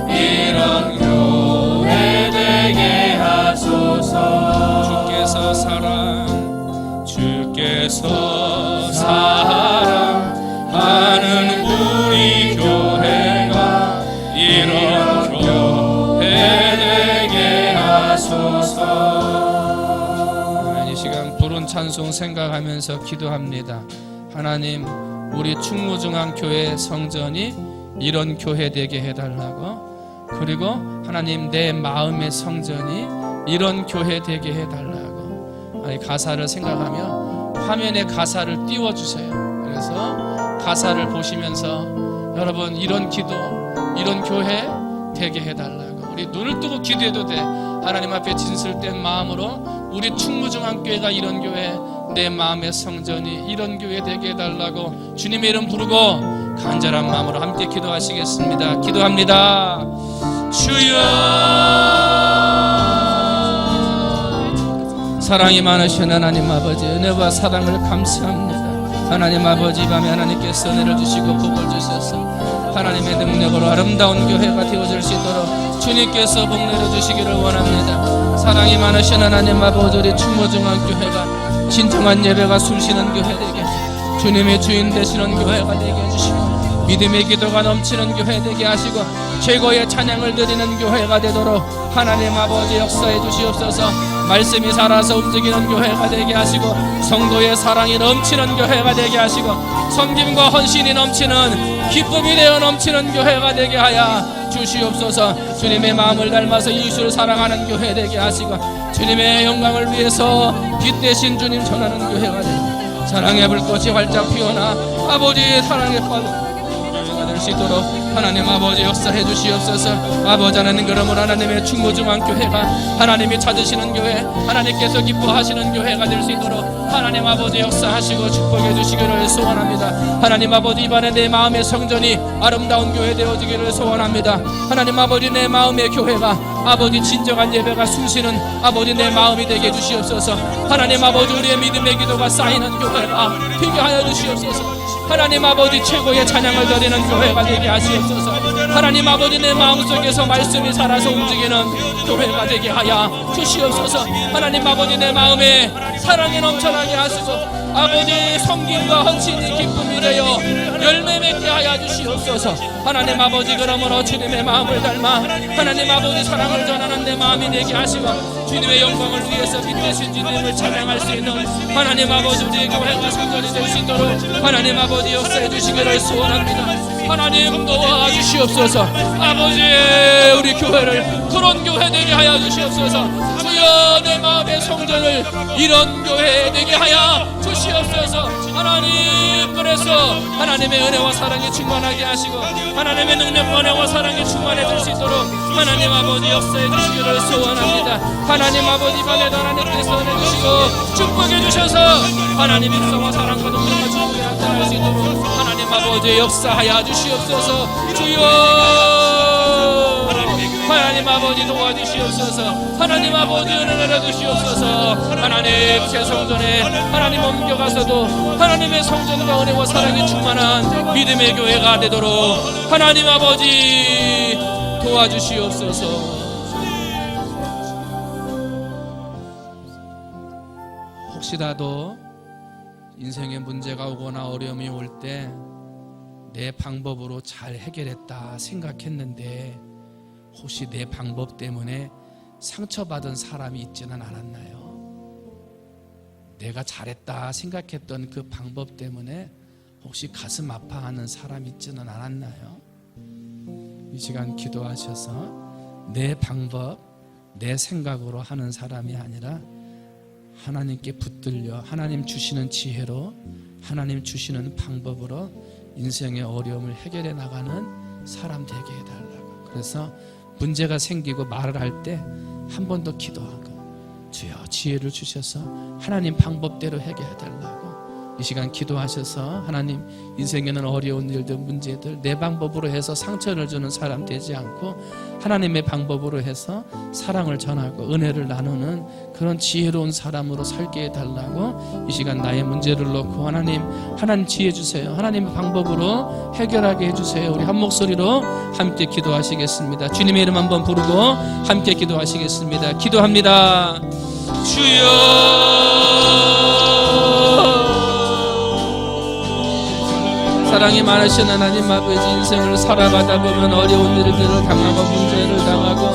이런 교회 되게 하소서. 주께서 사랑하는 우리 교회가 이런 교회 되게 하소서. 이 시간 부른 찬송 생각하면서 기도합니다. 하나님 우리 충무중앙교회 성전이 이런 교회 되게 해달라고, 그리고 하나님 내 마음의 성전이 이런 교회 되게 해달라고 가사를 생각하며 화면에 가사를 띄워주세요. 들으시면서 가사를 보시면서 여러분 이런 기도, 이런 교회 되게 해달라고 우리 눈을 뜨고 기도해도 돼. 하나님 앞에 진실된 마음으로 우리 충무중앙교회가 이런 교회, 내 마음의 성전이 이런 교회 되게 해달라고 주님의 이름 부르고 간절한 마음으로 함께 기도하시겠습니다. 기도합니다. 주여, 사랑이 많으신 하나님 아버지, 은혜와 사랑을 감사합니다. 하나님 아버지, 밤에 하나님께서 은혜를 주시고 복을 주셔서 하나님의 능력으로 아름다운 교회가 되어질 수 있도록 주님께서 복 내려주시기를 원합니다. 사랑이 많으신 하나님 아버지, 우리 충무중앙교회가 진정한 예배가 숨쉬는 교회 되게, 주님의 주인 되시는 교회가 되게 해주시고 믿음의 기도가 넘치는 교회 되게 하시고 최고의 찬양을 드리는 교회가 되도록 하나님 아버지 역사해 주시옵소서. 말씀이 살아서 움직이는 교회가 되게 하시고 성도의 사랑이 넘치는 교회가 되게 하시고 섬김과 헌신이 넘치는, 기쁨이 되어 넘치는 교회가 되게 하여 주시옵소서. 주님의 마음을 닮아서 이웃을 사랑하는 교회 되게 하시고 주님의 영광을 위해서 빛 대신 주님 전하는 교회가 되고 사랑의 불꽃이 활짝 피어나 아버지 사랑의 화가 될 수 있도록 하나님 아버지 역사해 주시옵소서. 아버지 하나님, 그러므로 하나님의 충무중앙교회가 하나님이 찾으시는 교회, 하나님께서 기뻐하시는 교회가 될 수 있도록 하나님 아버지 역사하시고 축복해 주시기를 소원합니다. 하나님 아버지, 이번에 내 마음의 성전이 아름다운 교회 되어지기를 소원합니다. 하나님 아버지, 내 마음의 교회가 아버지 진정한 예배가 숨쉬는 아버지 내 마음이 되게 해주시옵소서. 하나님 아버지, 우리의 믿음의 기도가 쌓이는 교회가 되게 하여 주시옵소서. 하나님 아버지, 최고의 찬양을 드리는 교회가 되게 하시옵소서. 하나님 아버지, 내 마음속에서 말씀이 살아서 움직이는 교회가 되게 하여 주시옵소서. 하나님 아버지, 내 마음에 사랑이 넘쳐나게 하시고 아버지 섬김과 헌신이 기쁨이 되어 열매 맺게 하여 주시옵소서. 하나님 아버지, 그러므로 주님의 마음을 닮아 하나님 아버지 사랑을 전하는 내 마음이 되게 하시고 주님의 영광을 위해서 빛내신 주님을 찬양할 수 있는 하나님 아버지, 우리의 교회가 성전이 될 수 있도록 하나님 아버지 역사해 주시기를 소원합니다. 하나님 도와주시옵소서. 아버지, 우리 교회를 그런 교회 되게 하여 주시옵소서. 주여, 내 마음의 성전을 이런 교회 되게 하여 주시옵소서. 하나님, 그래서 하나님의 은혜와 사랑이 충만하게 하시고 하나님의 능력과 은혜와 사랑이 충만해질 수 있도록 하나님 아버지 역사해 주시기를 소원합니다. 하나님 아버지, 밤에도 하나님께서 은혜 주시고 축복해 주셔서 하나님 일성과 사랑과 능력과 축복이 나타날 수 있도록 하나님 아버지 역사하여 주시옵소서. 주여, 하나님 아버지 도와주시옵소서. 하나님 아버지 은혜를 주시옵소서. 하나님, 제 성전에 하나님 옮겨가서도 하나님의 성전과 은혜와 사랑이 충만한 믿음의 교회가 되도록 하나님 아버지 도와주시옵소서. 혹시라도 인생에 문제가 오거나 어려움이 올 때 내 방법으로 잘 해결했다 생각했는데 혹시 내 방법 때문에 상처받은 사람이 있지는 않았나요? 내가 잘했다 생각했던 그 방법 때문에 혹시 가슴 아파하는 사람이 있지는 않았나요? 이 시간 기도하셔서 내 방법, 내 생각으로 하는 사람이 아니라 하나님께 붙들려 하나님 주시는 지혜로 하나님 주시는 방법으로 인생의 어려움을 해결해 나가는 사람 되게 해달라고. 그래서 문제가 생기고 말을 할 때 한 번 더 기도하고 주여 지혜를 주셔서 하나님 방법대로 해결해 달라고 이 시간 기도하셔서 하나님, 인생에는 어려운 일들, 문제들 내 방법으로 해서 상처를 주는 사람 되지 않고 하나님의 방법으로 해서 사랑을 전하고 은혜를 나누는 그런 지혜로운 사람으로 살게 해달라고 이 시간 나의 문제를 놓고 하나님 지혜 주세요. 하나님의 방법으로 해결하게 해주세요. 우리 한 목소리로 함께 기도하시겠습니다. 주님의 이름 한번 부르고 함께 기도하시겠습니다. 기도합니다. 주여, 사랑이 많으신 하나님 아버지, 인생을 살아가다 보면 어려운 일들을 당하고 문제를 당하고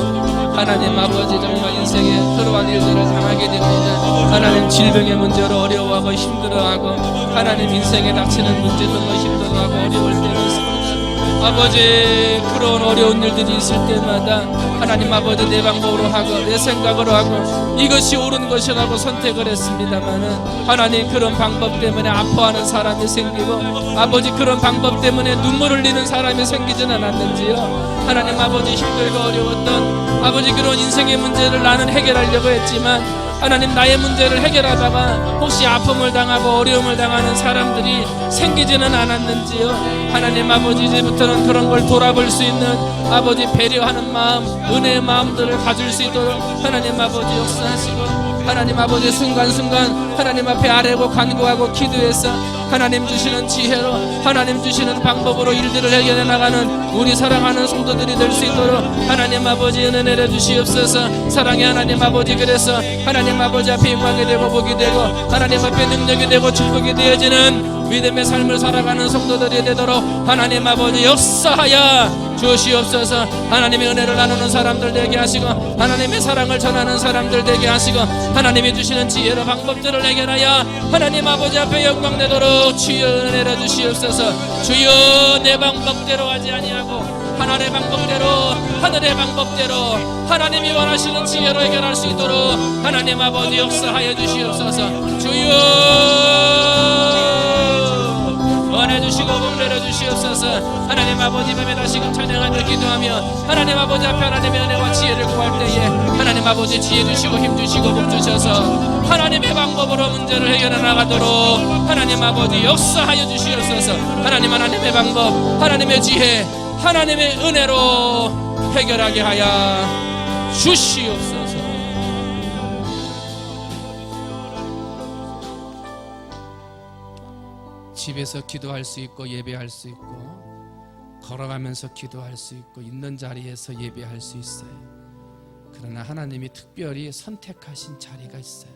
하나님 아버지 정말 인생에 그러한 일들을 당하게 됩니다. 하나님 질병의 문제로 어려워하고 힘들어하고 하나님 인생에 닥치는 문제들로 힘들어하고 어려울 때는 있습니다. 아버지, 그런 어려운 일들이 있을 때마다 하나님 아버지, 내 방법으로 하고 내 생각으로 하고 이것이 옳은 것이라고 선택을 했습니다마는 하나님, 그런 방법 때문에 아파하는 사람이 생기고 아버지, 그런 방법 때문에 눈물을 흘리는 사람이 생기지는 않았는지요. 하나님 아버지, 힘들고 어려웠던 아버지 그런 인생의 문제를 나는 해결하려고 했지만 하나님, 나의 문제를 해결하다가 혹시 아픔을 당하고 어려움을 당하는 사람들이 생기지는 않았는지요. 하나님 아버지, 이제부터는 그런 걸 돌아볼 수 있는 아버지 배려하는 마음, 은혜의 마음들을 가질 수 있도록 하나님 아버지 역사하시고, 하나님 아버지 순간순간 하나님 앞에 아뢰고 간구하고 기도해서 하나님 주시는 지혜로, 하나님 주시는 방법으로 일들을 해결해 나가는 우리 사랑하는 성도들이 될 수 있도록 하나님 아버지 은혜 내려주시옵소서. 사랑의 하나님 아버지, 그래서 하나님 아버지 앞에 영광이 되고 복이 되고 하나님 앞에 능력이 되고 축복이 되어지는 믿음의 삶을 살아가는 성도들이 되도록 하나님 아버지 역사하여 주시옵소서. 하나님의 은혜를 나누는 사람들 되게 하시고 하나님의 사랑을 전하는 사람들 되게 하시고 하나님이 주시는 지혜로 방법들을 해결하여 하나님 아버지 앞에 영광 되도록 주여 은혜 내려주시옵소서. 주여, 내 방법대로 하지 아니하고 하나님의 방법대로, 하늘의 방법대로 하나님이 원하시는 지혜로 해결할 수 있도록 하나님 아버지 역사하여 주시옵소서. 주여 원해 주시고 복 내려 주시옵소서. 하나님 아버지, 밤에 다시금 찬양하며 기도하며 하나님 아버지 앞에 하나님의 은혜와 지혜를 구할 때에 하나님 아버지 지혜 주시고 힘 주시고 복 주셔서 하나님의 방법으로 문제를 해결해 나가도록 하나님 아버지 역사하여 주시옵소서. 하나님의 방법, 하나님의 지혜, 하나님의 은혜로 해결하게 하여 주시옵소서. 집에서 기도할 수 있고 예배할 수 있고 걸어가면서 기도할 수 있고 있는 자리에서 예배할 수 있어요. 그러나 하나님이 특별히 선택하신 자리가 있어요.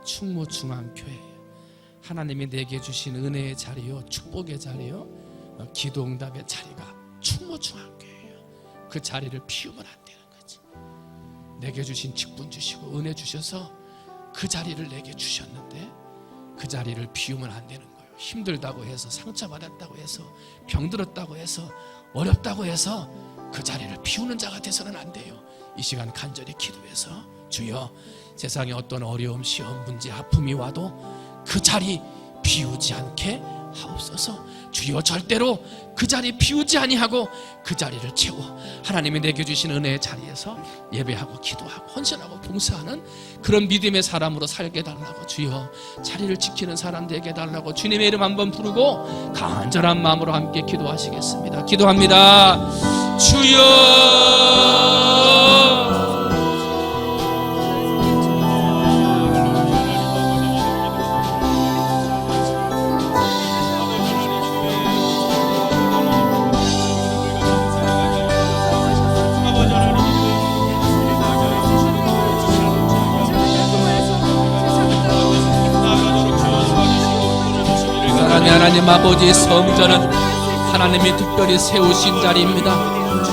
충무중앙교회예요. 하나님이 내게 주신 은혜의 자리요, 축복의 자리요, 기도응답의 자리가 충무중앙교회예요. 그 자리를 비우면 안 되는 거지. 내게 주신 직분 주시고 은혜 주셔서 그 자리를 내게 주셨는데 그 자리를 비우면 안 되는 거예요. 힘들다고 해서, 상처받았다고 해서, 병들었다고 해서, 어렵다고 해서 그 자리를 비우는 자가 돼서는 안 돼요. 이 시간 간절히 기도해서 주여, 세상에 어떤 어려움, 시험, 문제, 아픔이 와도 그 자리 비우지 않게 하옵소서. 주여, 절대로 그 자리 비우지 아니하고 그 자리를 채워 하나님이 내게 주신 은혜의 자리에서 예배하고 기도하고 헌신하고 봉사하는 그런 믿음의 사람으로 살게 달라고, 주여 자리를 지키는 사람 되게 달라고 주님의 이름 한번 부르고 간절한 마음으로 함께 기도하시겠습니다. 기도합니다. 주여, 하나님 아버지의 성전은 하나님이 특별히 세우신 자리입니다.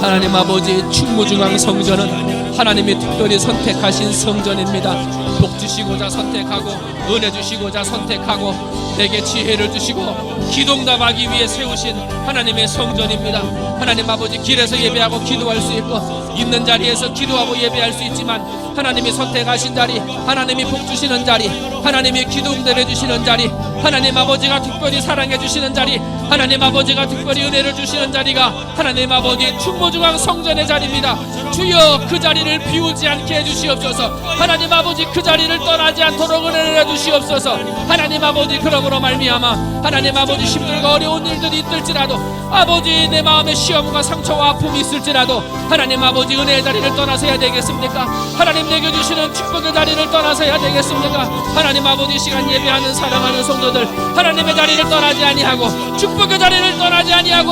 하나님 아버지의 충무중앙 성전은 하나님이 특별히 선택하신 성전입니다. 복 주시고자 선택하고 은혜 주시고자 선택하고 내게 지혜를 주시고 기도응답하기 위해 세우신 하나님의 성전입니다. 하나님 아버지, 길에서 예배하고 기도할 수 있고 있는 자리에서 기도하고 예배할 수 있지만 하나님이 선택하신 자리, 하나님이 복 주시는 자리, 하나님이 기도응답해 주시는 자리, 하나님 아버지가 특별히 사랑해 주시는 자리, 하나님 아버지가 특별히 은혜를 주시는 자리가 하나님 아버지 충무중앙 성전의 자리입니다. 주여, 그 자리를 비우지 않게 해주시옵소서. 하나님 아버지, 그 자리를 떠나지 않도록 은혜를 해주시옵소서. 하나님 아버지, 그러므로 말미암아 하나님 아버지 힘들고 어려운 일들이 있을지라도, 아버지 내 마음에 시험과 상처와 아픔이 있을지라도 하나님 아버지 은혜의 자리를 떠나서 해야 되겠습니까? 하나님 내게 주시는 축복의 자리를 떠나서 해야 되겠습니까? 하나님 아버지, 시간 예배하는 사랑하는 성도들 하나님의 자리를 떠나지 아니하고 축복의 자리를 떠나지 아니하고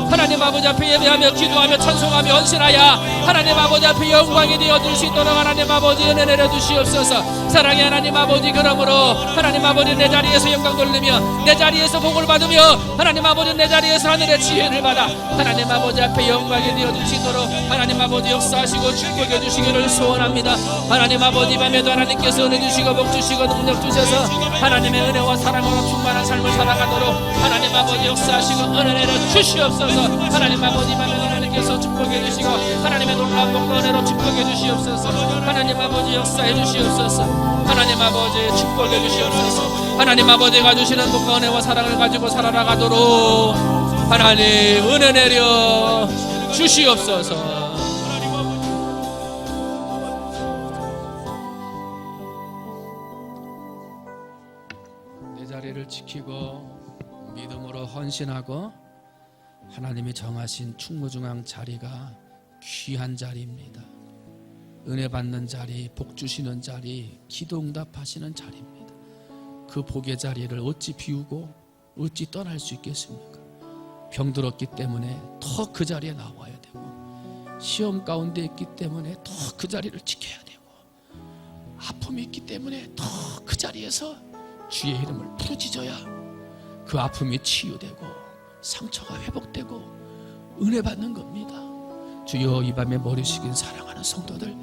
하나님 아버지 앞에 예배하며 기도하며 찬송하며 헌신하여 하나님 아버지 앞에 영광이 되어줄 수 있도록 하나님 아버지 은혜 내려주시옵소서. 주시옵소서. 사랑의 하나님 아버지, 그러므로 하나님 아버지 내 자리에서 영광 돌리며 내 자리에서 복을 받으며 하나님 아버지 내 자리에서 하늘의 지혜를 받아 하나님 아버지 앞에 영광이 되어주시도록 하나님 아버지 역사하시고 축복해 주시기를 소원합니다. 하나님 아버지, 밤에도 하나님께서 은혜 주시고 복 주시고 능력 주셔서 하나님의 은혜와 사랑으로 충만한 삶을 살아가도록 하나님 아버지 역사하시고 은혜를 주시옵소서. 하나님 아버지, 밤에도 하나님께서 축복해 주시고 하나님의 놀라운 복과 은혜로 축복해 주시옵소서. 하나님 아버지 역사해 주시옵소서. 하나님 아버지 축복해 주시옵소서. 하나님 아버지가 주시는 복과 은혜와 사랑을 가지고 살아가도록 하나님 은혜 내려 주시옵소서. 내 자리를 지키고 믿음으로 헌신하고 하나님이 정하신 충무중앙 자리가 귀한 자리입니다. 은혜 받는 자리, 복 주시는 자리, 기도 응답하시는 자리입니다. 그 복의 자리를 어찌 비우고 어찌 떠날 수 있겠습니까? 병들었기 때문에 더 그 자리에 나와야 되고, 시험 가운데 있기 때문에 더 그 자리를 지켜야 되고, 아픔이 있기 때문에 더 그 자리에서 주의 이름을 부르짖어야 그 아픔이 치유되고 상처가 회복되고 은혜 받는 겁니다. 주여, 이 밤에 머리 숙인 사랑하는 성도들,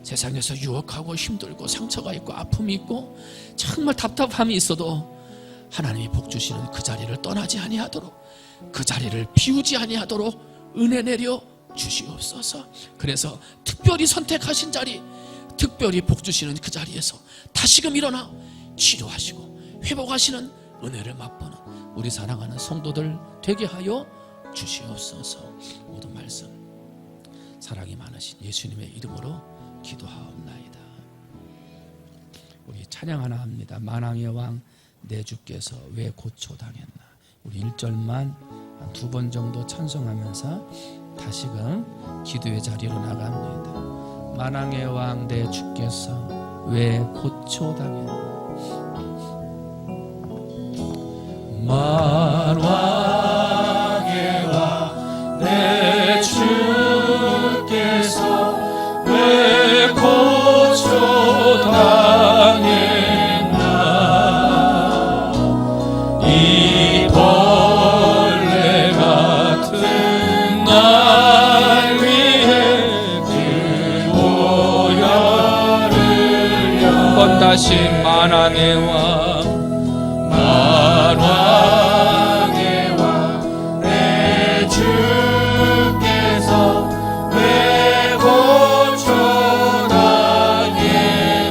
세상에서 유혹하고 힘들고 상처가 있고 아픔이 있고 정말 답답함이 있어도 하나님이 복 주시는 그 자리를 떠나지 아니하도록, 그 자리를 비우지 아니하도록 은혜 내려 주시옵소서. 그래서 특별히 선택하신 자리, 특별히 복 주시는 그 자리에서 다시금 일어나 치료하시고 회복하시는 은혜를 맛보는 우리 사랑하는 성도들 되게 하여 주시옵소서. 모든 말씀 사랑이 많으신 예수님의 이름으로 기도하옵나이다. 우리 찬양 하나 합니다. 만왕의 왕 내 주께서 왜 고초당했나. 우리 1절만 한 2번 정도 찬송하면서 다시금 기도의 자리로 나갑니다. 만왕의 왕 내 주께서 왜 고초당했나. 만왕의 왕 내 주께서 왜 고초당했나. 이 벌레 같은 날 위해 그 보혈을 한 번 다시 만왕의 왕, 만왕의 왕 내 주께서 왜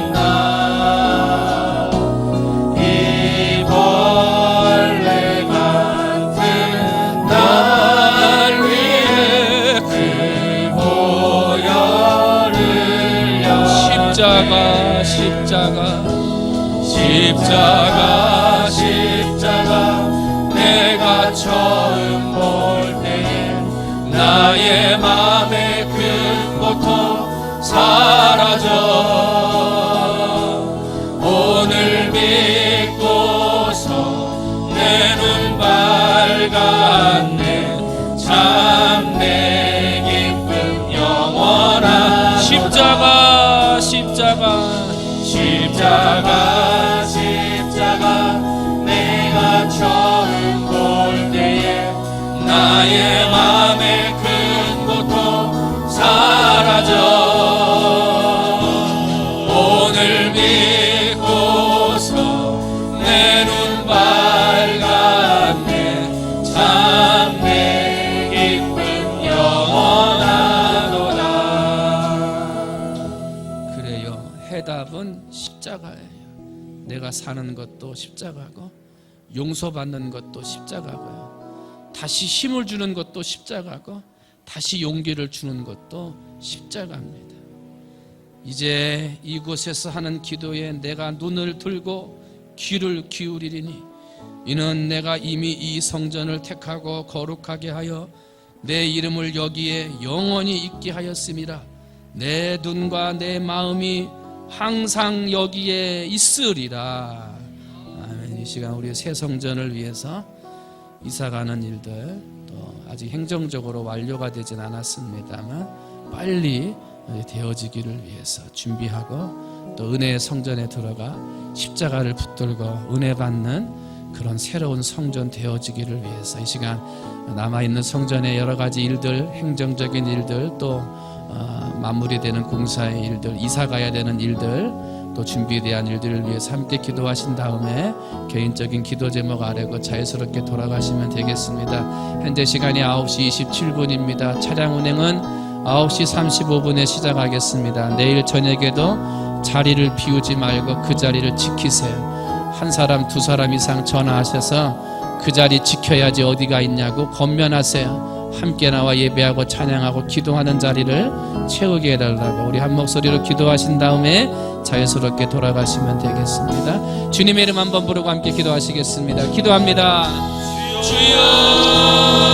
고초당했나. 이 벌레 같은 날 위해 그 보혈을 십자가 십자가 십자가 내가 처음 볼 때에 나의 맘의 큰 고통 사라져. 오늘 믿고서 내 눈 밝았네. 참 내 기쁨 영원한 십자가 내가 처음 볼 때에 나의 맘의 큰 고통 사라져. 오늘 믿고서 내 눈 밝았네. 참 내 기쁨 영원하도다. 그래요, 해답은 십자가예요. 내가 사는 것도 십자가고, 용서받는 것도 십자가고요, 다시 힘을 주는 것도 십자가고, 다시 용기를 주는 것도 십자가입니다. 이제 이곳에서 하는 기도에 내가 눈을 들고 귀를 기울이리니 이는 내가 이미 이 성전을 택하고 거룩하게 하여 내 이름을 여기에 영원히 있게 하였음이라. 내 눈과 내 마음이 항상 여기에 있으리라. 아멘. 이 시간 우리 새 성전을 위해서 이사가는 일들 또 아직 행정적으로 완료가 되진 않았습니다만 빨리 되어지기를 위해서 준비하고 또 은혜의 성전에 들어가 십자가를 붙들고 은혜 받는 그런 새로운 성전 되어지기를 위해서 이 시간 남아있는 성전의 여러 가지 일들, 행정적인 일들, 또 마무리되는 공사의 일들, 이사 가야 되는 일들, 또 준비되어야 한 일들을 위해서 함께 기도하신 다음에 개인적인 기도 제목 아래고 자유스럽게 돌아가시면 되겠습니다. 현재 시간이 9시 27분입니다. 차량 운행은 9시 35분에 시작하겠습니다. 내일 저녁에도 자리를 비우지 말고 그 자리를 지키세요. 한 사람, 두 사람 이상 전화하셔서 그 자리 지켜야지 어디가 있냐고 권면하세요. 함께 나와 예배하고 찬양하고 기도하는 자리를 채우게 해달라고 우리 한 목소리로 기도하신 다음에 자유스럽게 돌아가시면 되겠습니다. 주님의 이름 한번 부르고 함께 기도하시겠습니다. 기도합니다. 주여